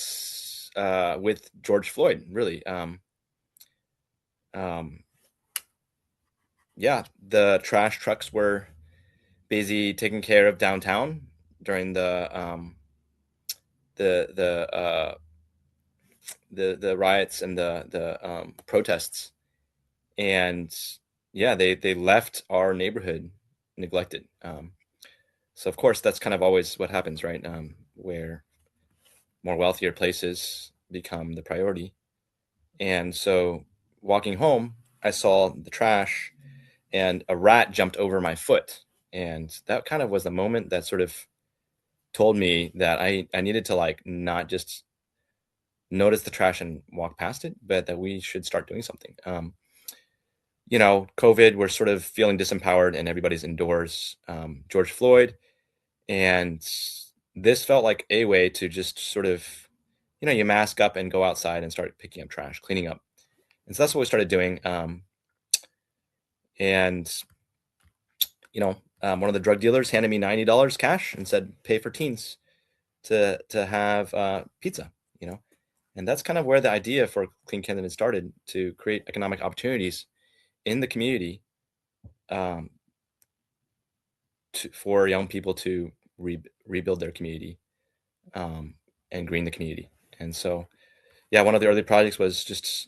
with George Floyd, really, yeah, the trash trucks were busy taking care of downtown during the the riots and the protests, and yeah, they left our neighborhood neglected. So of course that's kind of always what happens, right? Where more wealthier places become the priority, and so walking home, I saw the trash, and a rat jumped over my foot, and that kind of was the moment that sort of told me that I needed to like not just notice the trash and walk past it, but that we should start doing something. You know, COVID, we're sort of feeling disempowered and everybody's indoors. George Floyd, and this felt like a way to just sort of, you know, you mask up and go outside and start picking up trash, cleaning up. And so that's what we started doing. And, you know, one of the drug dealers handed me $90 cash and said, pay for teens to have pizza, you know. And that's kind of where the idea for Clean Kensington started, to create economic opportunities in the community, for young people to rebuild their community, and green the community. And so, yeah, one of the early projects was just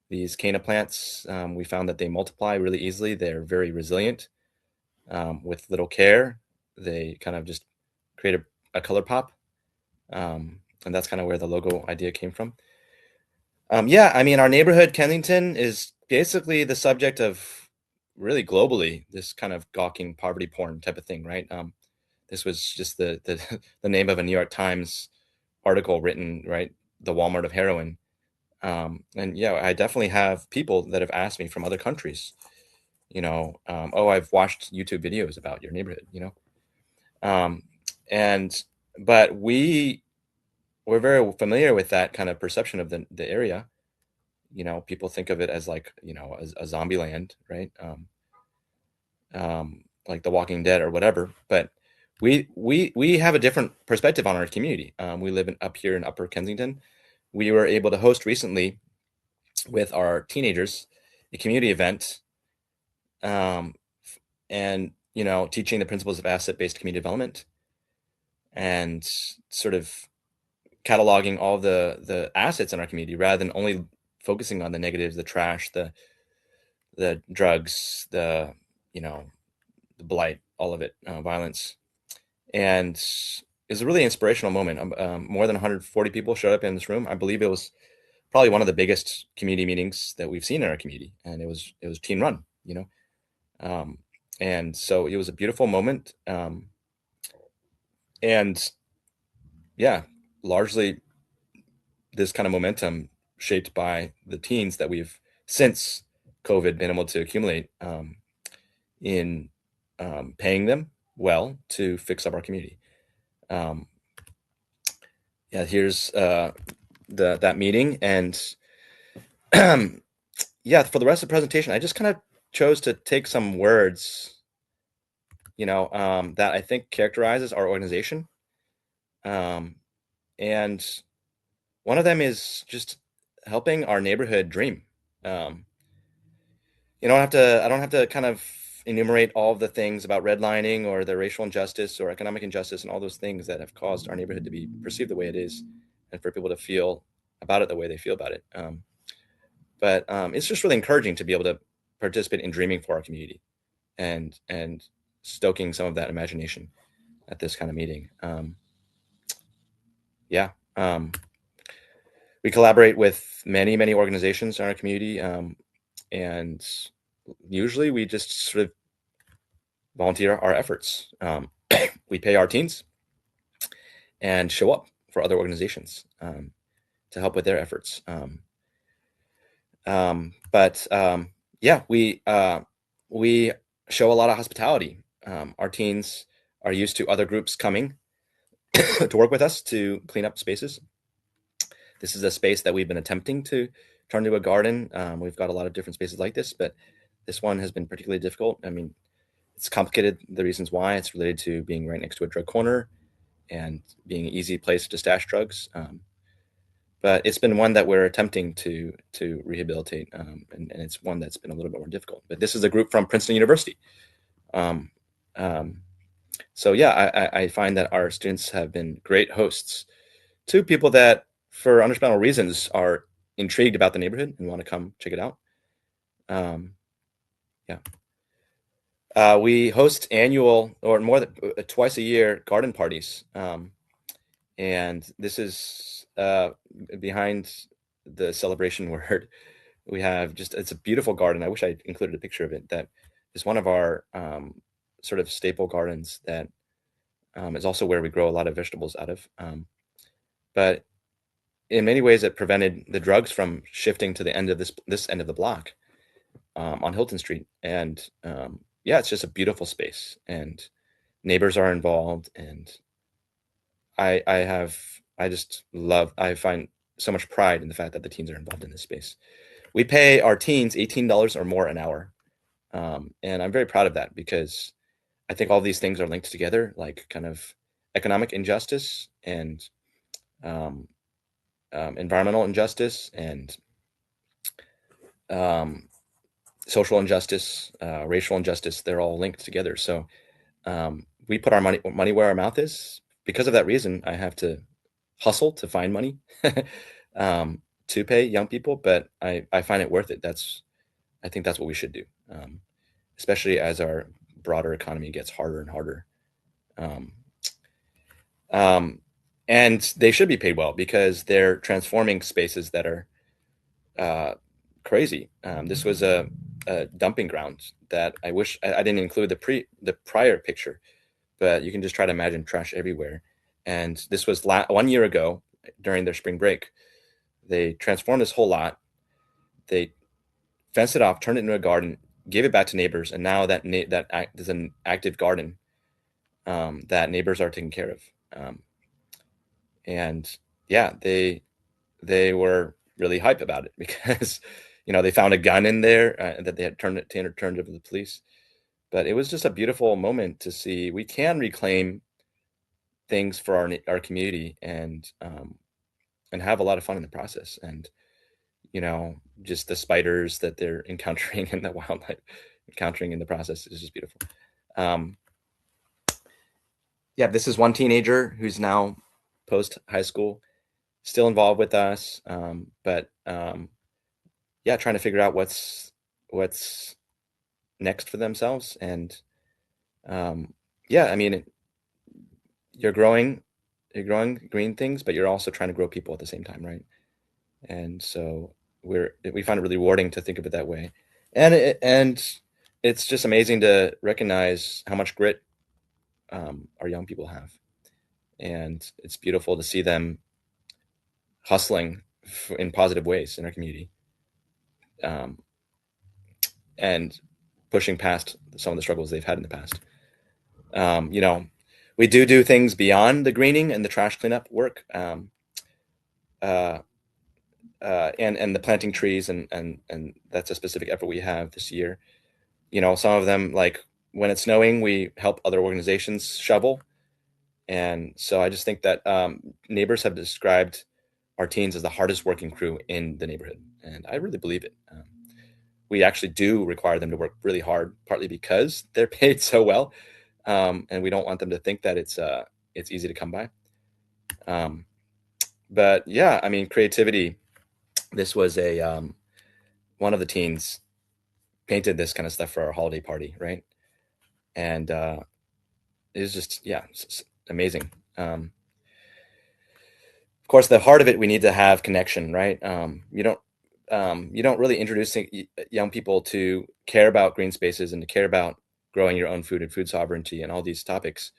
these cana plants. We found that they multiply really easily. They're very resilient. With little care, they kind of just create a color pop. And that's kind of where the logo idea came from. Yeah, I mean, our neighborhood, Kensington, is basically the subject of really globally this kind of gawking poverty porn type of thing, right? This was just the name of a New York Times article written, right? The Walmart of heroin. And yeah, I definitely have people that have asked me from other countries, you know, oh, I've watched YouTube videos about your neighborhood, you know, and but we're very familiar with that kind of perception of the area. People think of it as like, a zombie land, right? Like The Walking Dead or whatever. But we have a different perspective on our community. We live up here in Upper Kensington. We were able to host recently with our teenagers a community event, um, and teaching the principles of asset-based community development, and sort of cataloging all the assets in our community rather than only focusing on the negatives, the trash, the drugs, the blight, all of it, violence. And it was a really inspirational moment. More than 140 people showed up in this room. I believe it was probably one of the biggest community meetings that we've seen in our community, and it was teen run, um, and so it was a beautiful moment. And yeah, largely this kind of momentum shaped by the teens that we've since COVID been able to accumulate, in paying them well to fix up our community. Um, yeah, here's that meeting, and yeah, for the rest of the presentation, I just kind of chose to take some words, that I think characterizes our organization, and one of them is just helping our neighborhood dream. Um, I don't have to kind of enumerate all of the things about redlining or the racial injustice or economic injustice and all those things that have caused our neighborhood to be perceived the way it is, and for people to feel about it the way they feel about it. But it's just really encouraging to be able to participate in dreaming for our community, and stoking some of that imagination at this kind of meeting. Yeah. We collaborate with many organizations in our community, and usually we just sort of volunteer our efforts. We pay our teens and show up for other organizations, to help with their efforts. But yeah, we show a lot of hospitality. Our teens are used to other groups coming to work with us to clean up spaces. This is a space that we've been attempting to turn into a garden. We've got a lot of different spaces like this, but this one has been particularly difficult. I mean, it's complicated, the reasons why. It's related to being right next to a drug corner and being an easy place to stash drugs. But it's been one that we're attempting to rehabilitate, and it's one that's been a little bit more difficult. But this is a group from Princeton University. Um, um, so yeah, I find that our students have been great hosts to people that, for understandable reasons, are intrigued about the neighborhood and want to come check it out. Yeah. We host annual, or more than twice a year, garden parties. And this is behind the celebration word. We have it's a beautiful garden. I wish I included a picture of it. That is one of our sort of staple gardens that is also where we grow a lot of vegetables out of. But in many ways, it prevented the drugs from shifting to the end of this end of the block, on Hilton Street. And yeah, it's just a beautiful space, and neighbors are involved, and I find so much pride in the fact that the teens are involved in this space. We pay our teens $18 or more an hour, and I'm very proud of that, because I think all these things are linked together, like kind of economic injustice and environmental injustice and social injustice, racial injustice. They're all linked together. So we put our money where our mouth is. Because of that reason, I have to hustle to find money to pay young people, but I find it worth it. I think that's what we should do, especially as our broader economy gets harder and harder. And they should be paid well, because they're transforming spaces that are crazy. This was a dumping ground that I wish I didn't include the prior picture, but you can just try to imagine trash everywhere. And this was 1 year ago during their spring break. They transformed this whole lot. They fenced it off, turned it into a garden, gave it back to neighbors, and now that is an active garden that neighbors are taking care of. And yeah, they were really hype about it because they found a gun in there that they had turned over to the police. But it was just a beautiful moment to see we can reclaim things for our community and have a lot of fun in the process. And just the spiders that they're encountering and the wildlife encountering in the process is just beautiful. Yeah, this is one teenager who's now post high school, still involved with us, but yeah, trying to figure out what's next for themselves. And yeah, I mean, you're growing green things, but you're also trying to grow people at the same time, right? And so we find it really rewarding to think of it that way, and it's just amazing to recognize how much grit our young people have, and it's beautiful to see them hustling in positive ways in our community, and pushing past some of the struggles they've had in the past. We do things beyond the greening and the trash cleanup work, and the planting trees, and that's a specific effort we have this year. Some of them, like when it's snowing, we help other organizations shovel. And so I just think that neighbors have described our teens as the hardest working crew in the neighborhood, and I really believe it. We actually do require them to work really hard, partly because they're paid so well, and we don't want them to think that it's easy to come by. But yeah, I mean, creativity. This was one of the teens painted this kind of stuff for our holiday party, right? And it was just, yeah, it's amazing. Of course, the heart of it, we need to have connection, right? You don't really introduce young people to care about green spaces and to care about growing your own food and food sovereignty and all these topics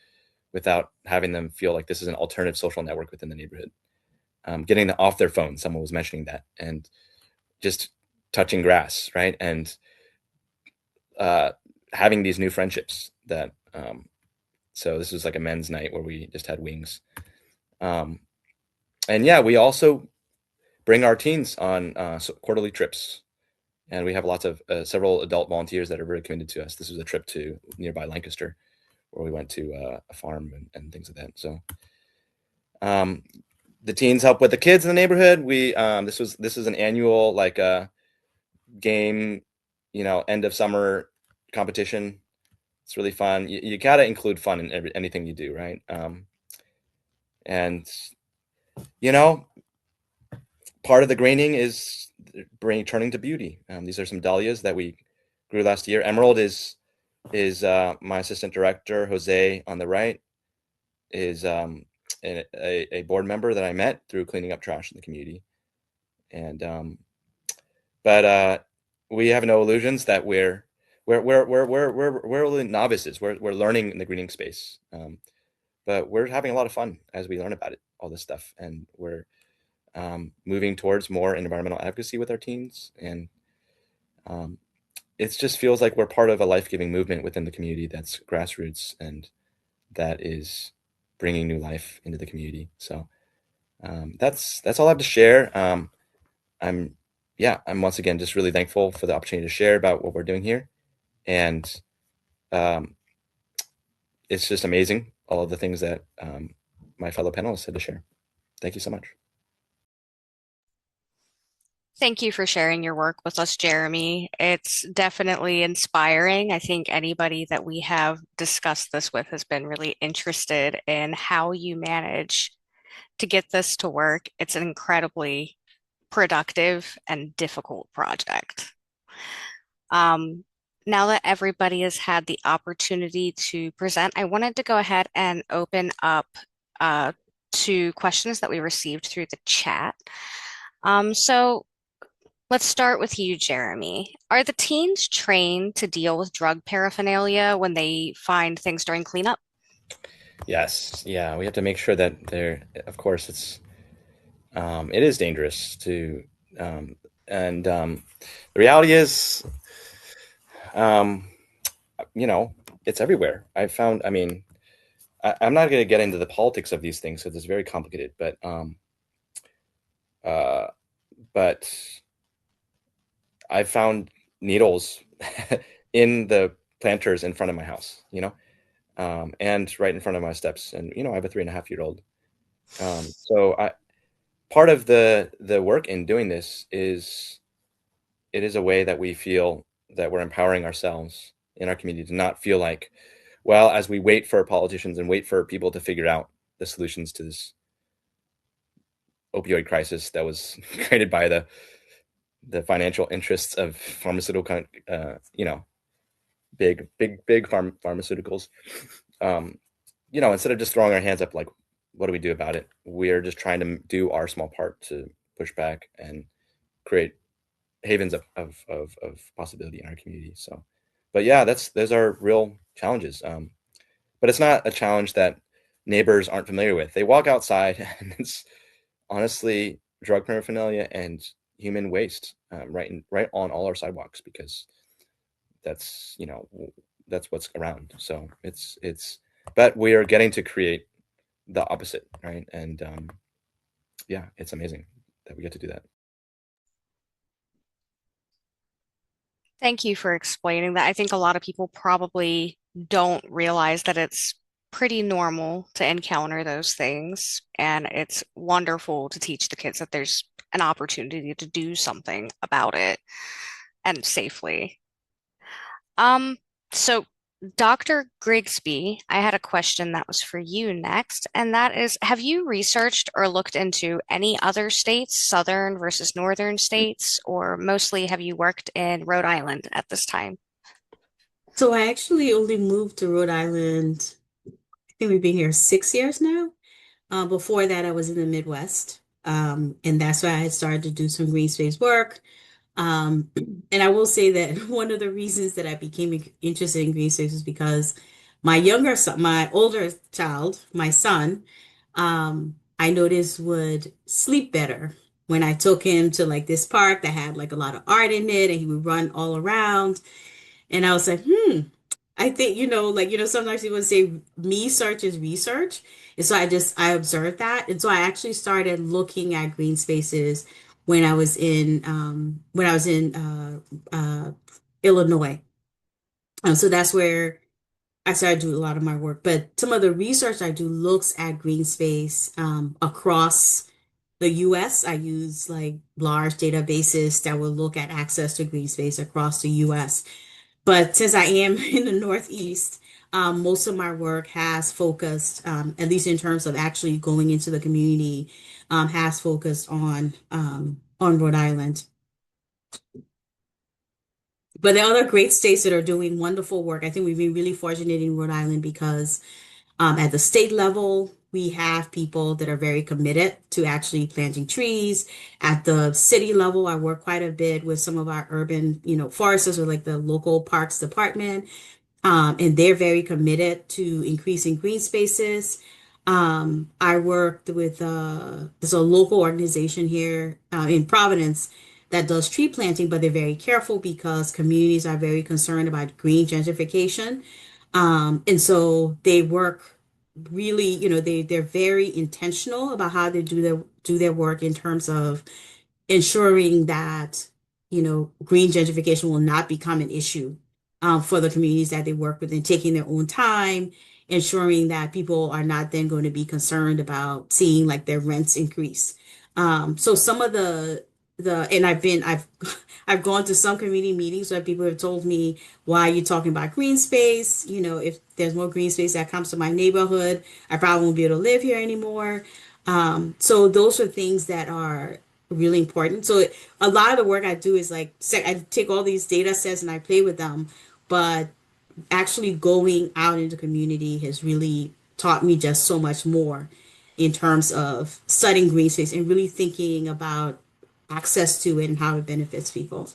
without having them feel like this is an alternative social network within the neighborhood. Getting them off their phone, someone was mentioning that, and just touching grass, right? And having these new friendships that, so this was like a men's night where we just had wings. And yeah, we also bring our teens on quarterly trips, and we have lots of several adult volunteers that are very committed to us. This was a trip to nearby Lancaster where we went to a farm and things like that. So the teens help with the kids in the neighborhood. We this is an annual game, end of summer competition. It's really fun. You got to include fun in anything you do, right? And part of the greening is turning to beauty. These are some dahlias that we grew last year. Emerald is my assistant director. Jose on the right is a board member that I met through cleaning up trash in the community. And but we have no illusions that we're really novices. We're learning in the greening space, but we're having a lot of fun as we learn about it, all this stuff, and we're moving towards more environmental advocacy with our teens, and it just feels like we're part of a life-giving movement within the community that's grassroots and that is bringing new life into the community. So that's all I have to share. I'm once again just really thankful for the opportunity to share about what we're doing here, and it's just amazing all of the things that my fellow panelists had to share. Thank you so much. Thank you for sharing your work with us, Jeremy. It's definitely inspiring. I think anybody that we have discussed this with has been really interested in how you manage to get this to work. It's an incredibly productive and difficult project. Now that everybody has had the opportunity to present, I wanted to go ahead and open up to questions that we received through the chat. So let's start with you, Jeremy. Are the teens trained to deal with drug paraphernalia when they find things during cleanup? Yes, yeah, we have to make sure that of course, it is dangerous to, and the reality is, it's everywhere. I mean, I'm not going to get into the politics of these things because it's very complicated, uh, but I found needles in the planters in front of my house, and right in front of my steps. And, I have a 3.5-year-old. So part of the work in doing this is it is a way that we feel that we're empowering ourselves in our community to not feel like, well, as we wait for politicians and wait for people to figure out the solutions to this opioid crisis that was created by the financial interests of pharmaceutical, big pharmaceuticals. Instead of just throwing our hands up, like, what do we do about it? We're just trying to do our small part to push back and create havens of possibility in our community. So, but yeah, those are real challenges. But it's not a challenge that neighbors aren't familiar with. They walk outside and it's honestly drug paraphernalia and human waste, right on all our sidewalks, because that's that's what's around. So but we are getting to create the opposite, right? And yeah, it's amazing that we get to do that. Thank you for explaining that. I think a lot of people probably don't realize that it's pretty normal to encounter those things, and it's wonderful to teach the kids that there's an opportunity to do something about it and safely. Um, so Dr. Grigsby, I had a question that was for you next, and that is, have you researched or looked into any other states, southern versus northern states, or mostly have you worked in Rhode Island at this time? So I actually only moved to Rhode Island. I think we've been here 6 years now. Before that, I was in the Midwest. And that's why I had started to do some green space work. Um, and I will say that one of the reasons that I became interested in green space is because my younger son, my older child, my son, I noticed would sleep better when I took him to like this park that had like a lot of art in it and he would run all around. And I was like, I think, sometimes people say me search is research. And so I observed that. And so I actually started looking at green spaces when I was in Illinois. So that's where I started doing a lot of my work. But some of the research I do looks at green space across the US. I use like large databases that will look at access to green space across the US. But since I am in the Northeast, most of my work has focused, at least in terms of actually going into the community, has focused on Rhode Island. But there are other great states that are doing wonderful work. I think we've been really fortunate in Rhode Island because at the state level, we have people that are very committed to actually planting trees. At the city level, I work quite a bit with some of our urban, foresters or like the local parks department. And they're very committed to increasing green spaces. I worked with there's a local organization here in Providence that does tree planting, but they're very careful because communities are very concerned about green gentrification. And so they work really, they're very intentional about how they do their work in terms of ensuring that, green gentrification will not become an issue for the communities that they work with and taking their own time, ensuring that people are not then going to be concerned about seeing like their rents increase. So some of and I've gone to some community meetings where people have told me, why are you talking about green space? If there's more green space that comes to my neighborhood, I probably won't be able to live here anymore. So those are things that are really important. So a lot of the work I do is like I take all these data sets and I play with them, but actually going out into the community has really taught me just so much more in terms of studying green space and really thinking about access to it and how it benefits people.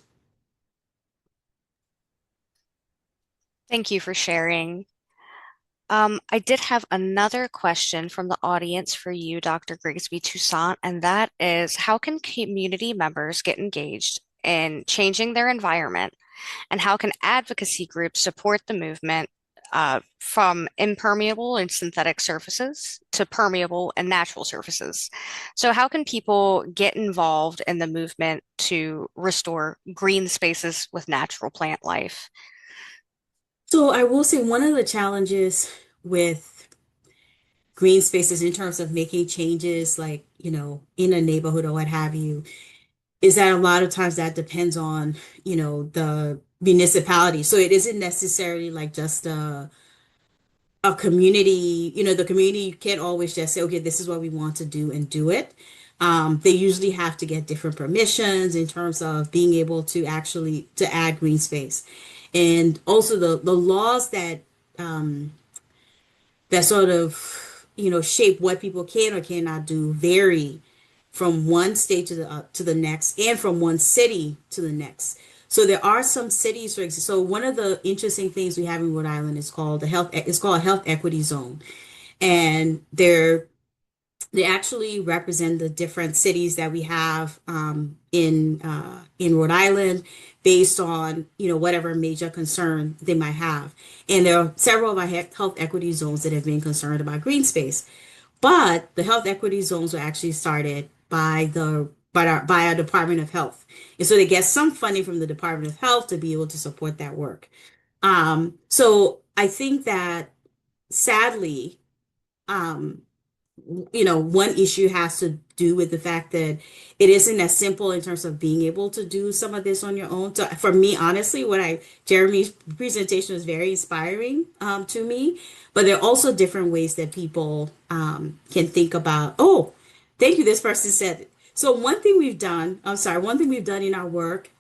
Thank you for sharing. I did have another question from the audience for you, Dr. Grigsby-Toussaint, and that is, how can community members get engaged in changing their environment, and how can advocacy groups support the movement from impermeable and synthetic surfaces to permeable and natural surfaces. So, how can people get involved in the movement to restore green spaces with natural plant life? So I will say one of the challenges with green spaces in terms of making changes, like, in a neighborhood or what have you, is that a lot of times that depends on, the municipality. So it isn't necessarily like just a community, the community can't always just say, okay, this is what we want to do and do it. They usually have to get different permissions in terms of being able to actually to add green space. And also the laws that sort of, shape what people can or cannot do vary from one state to the next and from one city to the next. So there are some cities, for example. So one of the interesting things we have in Rhode Island is called it's called a health equity zone. And they actually represent the different cities that we have in Rhode Island based on whatever major concern they might have. And there are several of our health equity zones that have been concerned about green space. But the health equity zones were actually started by our Department of Health. And so they get some funding from the Department of Health to be able to support that work. So I think that sadly, um, one issue has to do with the fact that it isn't as simple in terms of being able to do some of this on your own. So for me, honestly, Jeremy's presentation was very inspiring to me, but there are also different ways that people can think about, oh, thank you, this person said it. So one thing we've done in our work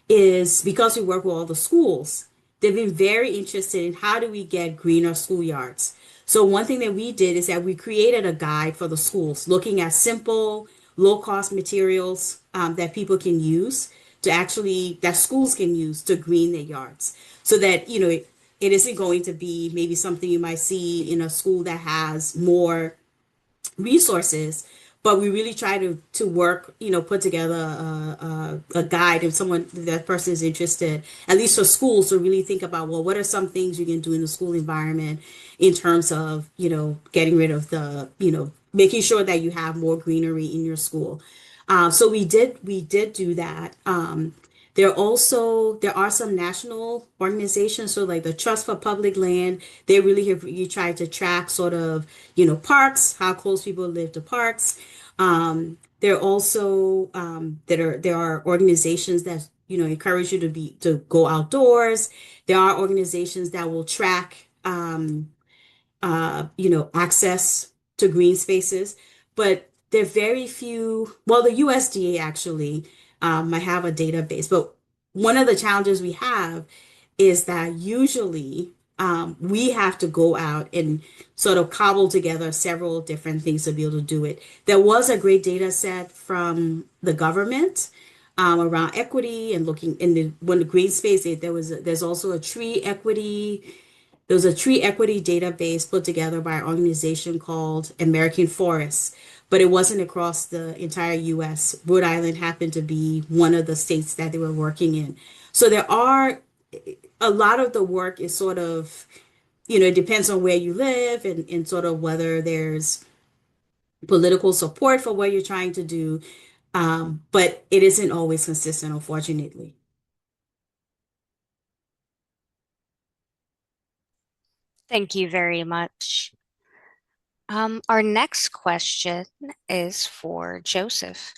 is because we work with all the schools, they've been very interested in how do we get greener schoolyards. So one thing that we did is that we created a guide for the schools, looking at simple, low-cost materials that people can use that schools can use to green their yards. So that, it isn't going to be maybe something you might see in a school that has more resources, but we really try to work, put together a guide if that person is interested, at least for schools, to really think about, well, what are some things you can do in the school environment in terms of, getting rid of making sure that you have more greenery in your school. So we did do that. There are some national organizations, so like the Trust for Public Land, they really have you try to track sort of, parks, how close people live to parks. There are also there are organizations that encourage you to go outdoors. There are organizations that will track access to green spaces, but there are very few. Well, the USDA actually might have a database, but one of the challenges we have is that usually we have to go out and sort of cobble together several different things to be able to do it. There was a great data set from the government around equity and looking when the green space, there's also a tree equity. There was a tree equity database put together by an organization called American Forests, but it wasn't across the entire US. Rhode Island happened to be one of the states that they were working in. So there are a lot of the work is sort of, it depends on where you live and sort of whether there's political support for what you're trying to do. But it isn't always consistent, unfortunately. Thank you very much. Our next question is for Joseph,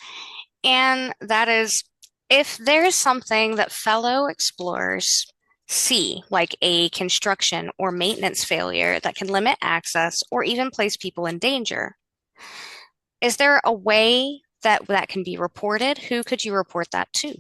and that is if there is something that fellow explorers see, like a construction or maintenance failure that can limit access or even place people in danger, is there a way that that can be reported? Who could you report that to?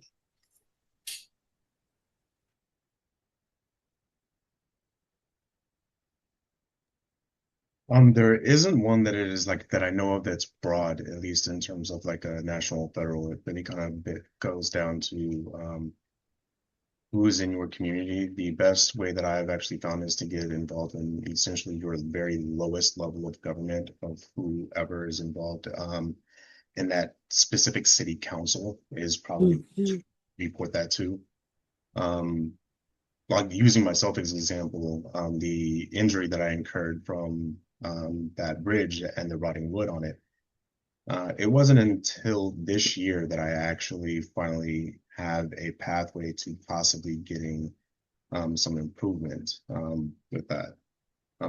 There isn't one that it is like that I know of that's broad, at least in terms of like a national, federal. It really kind of bit goes down to who's in your community. The best way that I've actually found is to get involved in essentially your very lowest level of government of whoever is involved in that specific city council is probably Mhm. report that to. Um, like using myself as an example, the injury that I incurred from that bridge and the rotting wood on it. It wasn't until this year that I actually finally have a pathway to possibly getting some improvement with that.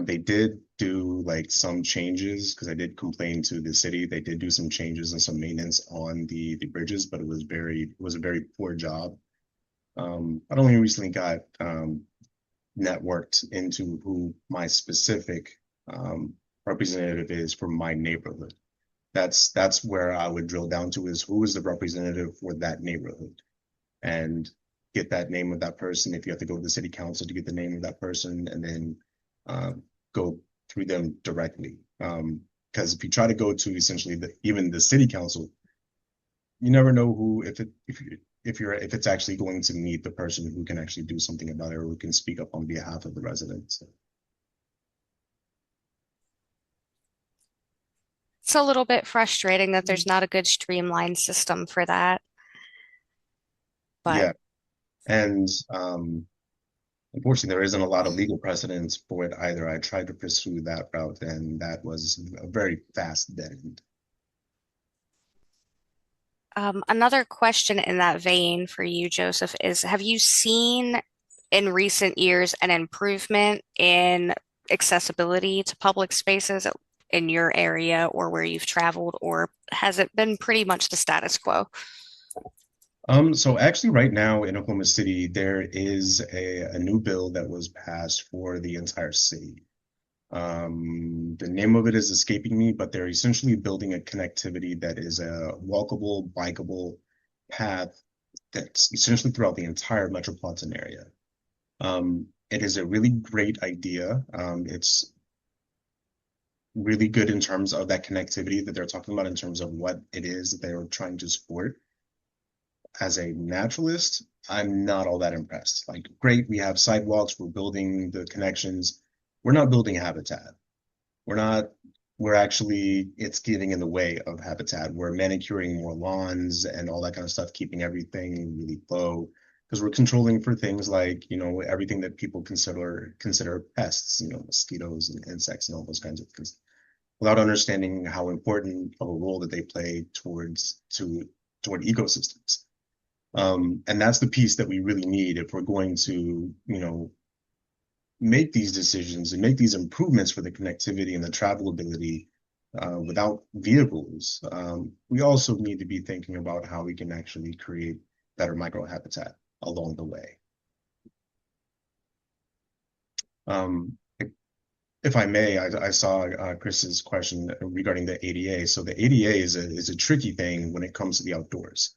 They did do like some changes because I did complain to the city. They did do some changes and some maintenance on the bridges, but it was a very poor job. I only recently got networked into who my specific representative is for my neighborhood. That's where I would drill down to is who is the representative for that neighborhood and get that name of that person. If you have to go to the city council to get the name of that person, and then go through them directly. Because if you try to go to essentially even the city council, you never know who if it's actually going to meet the person who can actually do something about it or who can speak up on behalf of the residents. It's a little bit frustrating that there's not a good streamlined system for that, but Yeah, and unfortunately, there isn't a lot of legal precedence for it either. I tried to pursue that route, and that was a very fast dead end. another question in that vein for you, Joseph, is have you seen in recent years an improvement in accessibility to public spaces in your area or where you've traveled, or has it been pretty much the status quo? So actually right now in Oklahoma City, there is a new bill that was passed for the entire city. The name of it is escaping me, but they're essentially building a connectivity that is a walkable, bikeable path that's essentially throughout the entire metropolitan area. It is a really great idea. It's really good in terms of that connectivity that they're talking about in terms of what it is that they're trying to support. As a naturalist, I'm not all that impressed. Like, great, we have sidewalks, we're building the connections. We're not building habitat. We're not, we're actually, it's getting in the way of habitat. We're manicuring more lawns and all that kind of stuff, keeping everything really low because we're controlling for things like, everything that people consider pests, mosquitoes and insects and all those kinds of things, without understanding how important of a role that they play toward ecosystems. And that's the piece that we really need if we're going to, make these decisions and make these improvements for the connectivity and the travel ability without vehicles. We also need to be thinking about how we can actually create better microhabitat along the way. If I may, I saw Chris's question regarding the ADA. So the ADA is a tricky thing when it comes to the outdoors,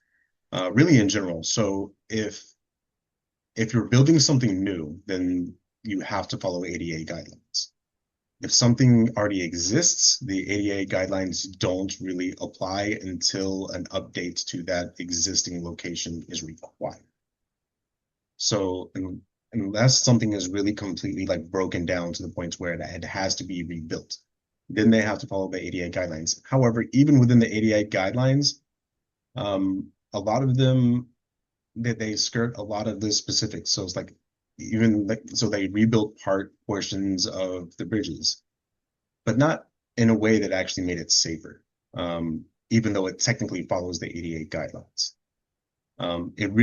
really in general. So if you're building something new, then you have to follow ADA guidelines. If something already exists, the ADA guidelines don't really apply until an update to that existing location is required. So unless something is really completely like broken down to the point where it has to be rebuilt, then they have to follow the ADA guidelines. However, even within the ADA guidelines, a lot of them they skirt a lot of the specifics. So it's like so they rebuilt portions of the bridges, but not in a way that actually made it safer. Even though it technically follows the ADA guidelines. It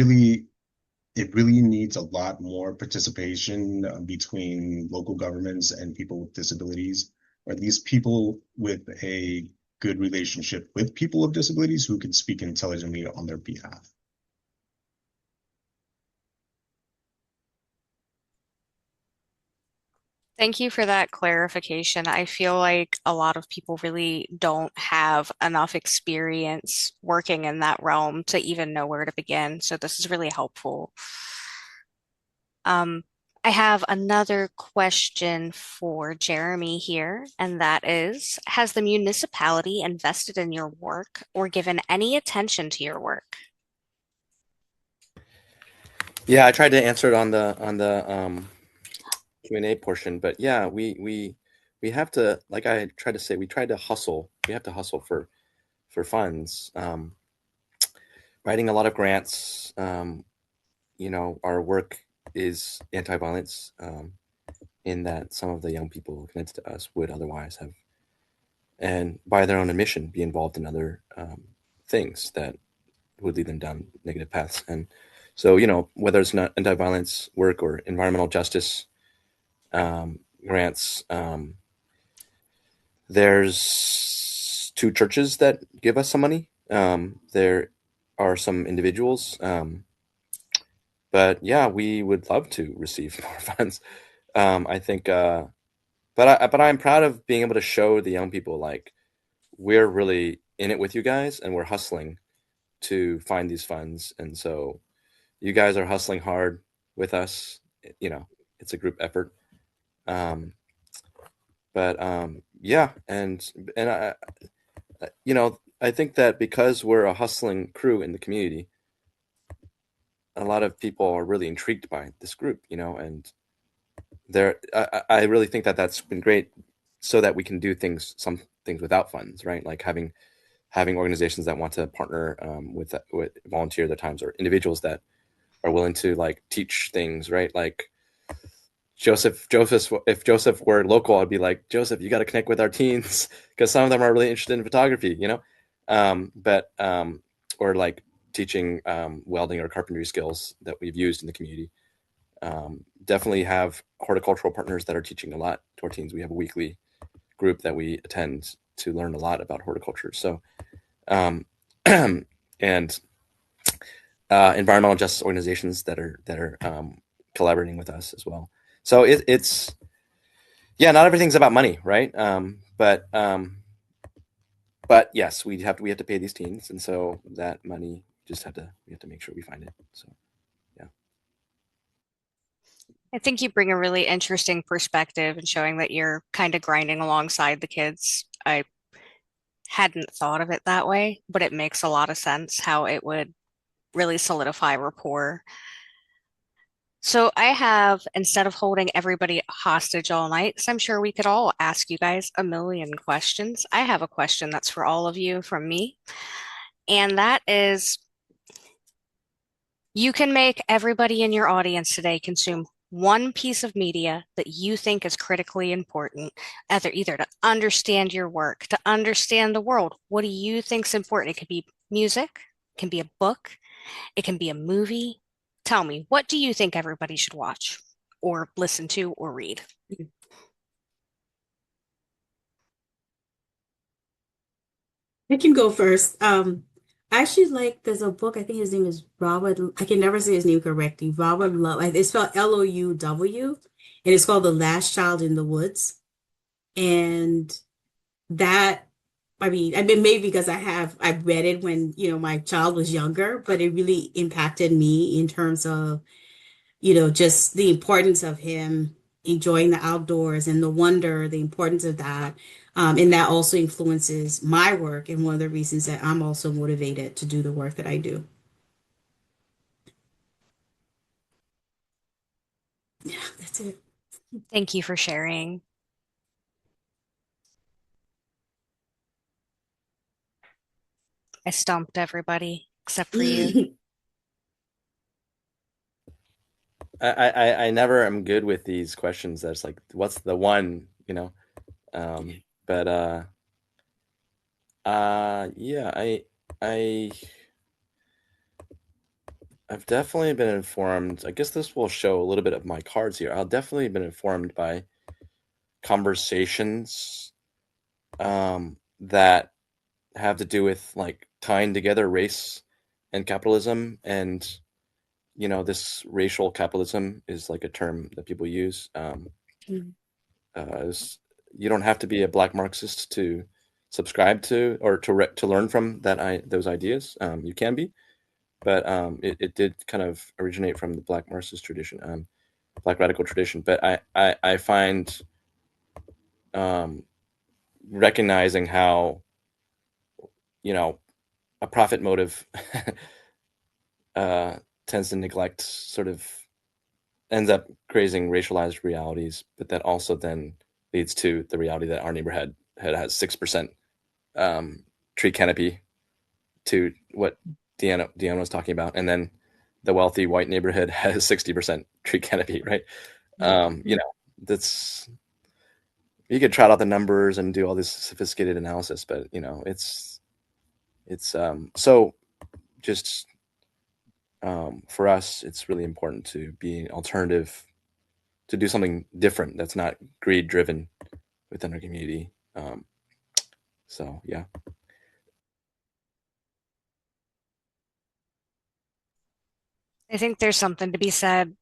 really needs a lot more participation between local governments and people with disabilities, or at least people with a good relationship with people with disabilities who can speak intelligently on their behalf. Thank you for that clarification. I feel like a lot of people really don't have enough experience working in that realm to even know where to begin. So this is really helpful. Um, I have another question for Jeremy here, and that is, has the municipality invested in your work or given any attention to your work? Yeah, I tried to answer it on the Q&A portion, but yeah, we have to, like I tried to say, we tried to hustle. We have to hustle for funds. Writing a lot of grants. Our work is anti-violence, in that some of the young people connected to us would otherwise have, and by their own admission, be involved in other things that would lead them down negative paths. And so, whether it's not anti-violence work or environmental justice grants, there's two churches that give us some money. There are some individuals, but yeah, we would love to receive more funds. I think, but I'm proud of being able to show the young people, like, we're really in it with you guys, and we're hustling to find these funds. And so you guys are hustling hard with us. It's a group effort. Um, but yeah, and I think that because we're a hustling crew in the community, a lot of people are really intrigued by this group, and I really think that that's been great, so that we can do some things without funds, right? Like having organizations that want to partner with volunteer their times, or individuals that are willing to, like, teach things, right? Like Joseph, if Joseph were local, I'd be like, Joseph, you got to connect with our teens, because some of them are really interested in photography, but or like teaching welding or carpentry skills that we've used in the community. Definitely have horticultural partners that are teaching a lot to our teens. We have a weekly group that we attend to learn a lot about horticulture. So, and environmental justice organizations that are collaborating with us as well. So it's not everything's about money, right? But yes, we have to pay these teens, and so that money we have to make sure we find it. So yeah. I think you bring a really interesting perspective in showing that you're kind of grinding alongside the kids. I hadn't thought of it that way, but it makes a lot of sense how it would really solidify rapport. So I have, instead of holding everybody hostage all night, because I'm sure we could all ask you guys a million questions, I have a question that's for all of you from me. And that is, you can make everybody in your audience today consume one piece of media that you think is critically important, either to understand your work, to understand the world. What do you think is important? It could be music, it can be a book, it can be a movie. Tell me, what do you think everybody should watch or listen to or read? I can go first. I actually like, there's a book, I think his name is Robert, I can never say his name correctly. Robert Love, it's spelled Louw, and it's called The Last Child in the Woods. And that, I mean, maybe because I read it when, my child was younger, but it really impacted me in terms of, just the importance of him enjoying the outdoors and the wonder, the importance of that. And that also influences my work, and one of the reasons that I'm also motivated to do the work that I do. Yeah, that's it. Thank you for sharing. I stumped everybody except for you. I never am good with these questions. That's like, what's the one, but yeah, I I've definitely been informed. I guess this will show a little bit of my cards here. I've definitely been informed by conversations that have to do with, like, tying together race and capitalism. And this racial capitalism is like a term that people use. Mm. You don't have to be a Black Marxist to subscribe to, or to learn from those ideas. You can be, but it did kind of originate from the Black Marxist tradition, Black radical tradition. But I find recognizing how a profit motive tends to neglect, sort of ends up creating racialized realities, but that also then leads to the reality that our neighborhood has 6% tree canopy, to what Deanna was talking about, and then the wealthy white neighborhood has 60% tree canopy, right? You know, that's, you could trot out the numbers and do all this sophisticated analysis, but you know, so just for us, it's really important to be an alternative, to do something different that's not greed driven within our community. So yeah. I think there's something to be said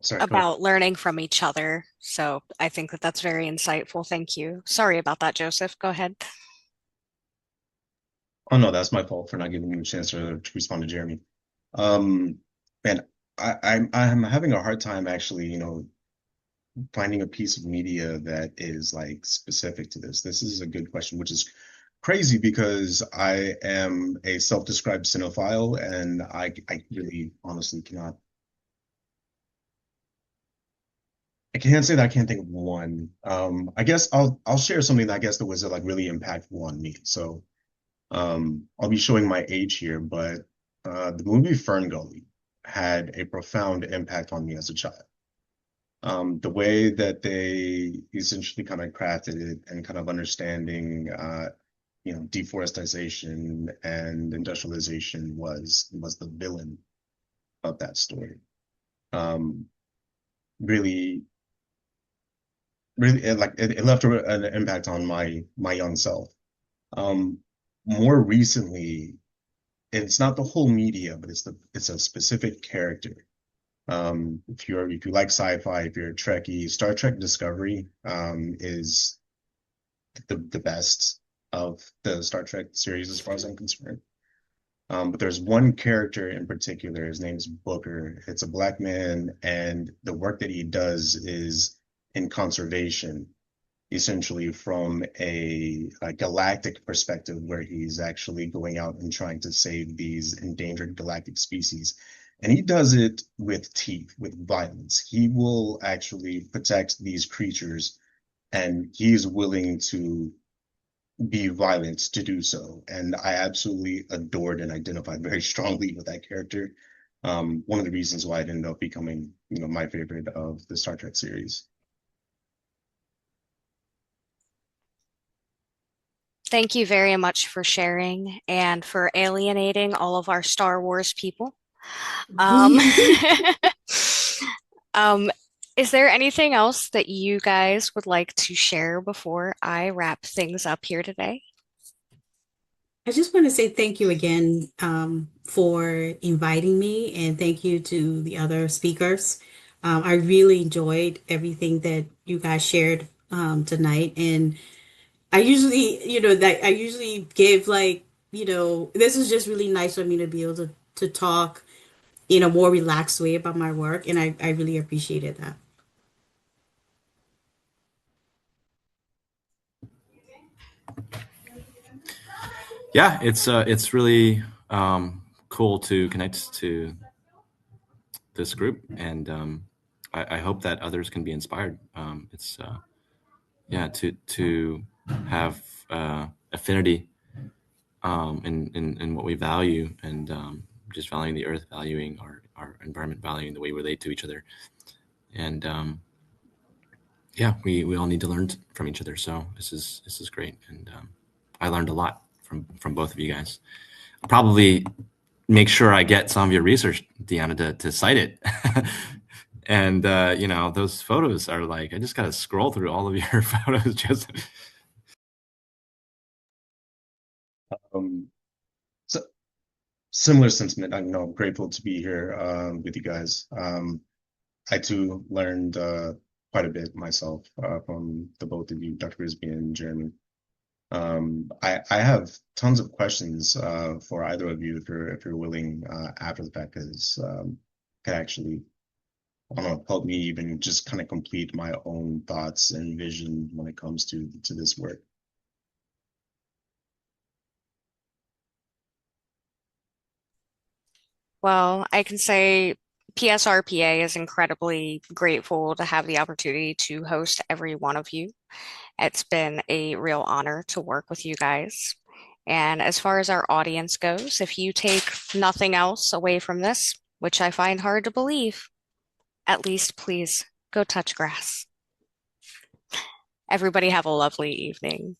Sorry, go ahead. about learning from each other. So I think that that's very insightful. Thank you. Sorry about that, Joseph. Go ahead. Oh no, that's my fault for not giving you a chance to respond to Jeremy. Um, Man, I'm having a hard time actually, finding a piece of media that is like specific to this. This is a good question, which is crazy because I am a self-described cinephile and I really honestly cannot. I can't say that I can't think of one. I guess I'll share something that I guess that was like really impactful on me. So I'll be showing my age here, but the movie Ferngully had a profound impact on me as a child. The way that they essentially kind of crafted it and kind of understanding, deforestation and industrialization was the villain of that story. Um, really, really, it left an impact on my young self. Um, More recently, it's not the whole media, but it's a specific character. If you like sci-fi, if you're a Trekkie, Star Trek Discovery is the best of the Star Trek series as far as I'm concerned. But there's one character in particular. His name is Booker. It's a black man, and the work that he does is in conservation, essentially from a galactic perspective, where he's actually going out and trying to save these endangered galactic species. And he does it with teeth, with violence. He will actually protect these creatures, and he's willing to be violent to do so. And I absolutely adored and identified very strongly with that character. One of the reasons why it ended up becoming, my favorite of the Star Trek series. Thank you very much for sharing and for alienating all of our Star Wars people. Um, um, is there anything else that you guys would like to share before I wrap things up here today? I just want to say thank you again for inviting me, and thank you to the other speakers. I really enjoyed everything that you guys shared tonight, and I usually, that I usually give like, this is just really nice for me to be able to talk in a more relaxed way about my work, and I really appreciated that. Yeah, it's really cool to connect to this group, and I hope that others can be inspired. It's yeah, to have affinity in what we value, and just valuing the earth, valuing our environment, valuing the way we relate to each other, and yeah, we all need to learn from each other. So this is great, and I learned a lot from both of you guys. I'll probably make sure I get some of your research, Deanna, to cite it. And those photos are like, I just got to scroll through all of your photos. Just Um, so similar sentiment. I'm grateful to be here with you guys. I too learned quite a bit myself from the both of you, Dr. Grigsby and Jeremy. I have tons of questions for either of you if you're willing after the fact, because can actually, I don't know, help me even just kind of complete my own thoughts and vision when it comes to this work. Well, I can say PSR PA is incredibly grateful to have the opportunity to host every one of you. It's been a real honor to work with you guys. And as far as our audience goes, if you take nothing else away from this, which I find hard to believe, at least please go touch grass. Everybody have a lovely evening.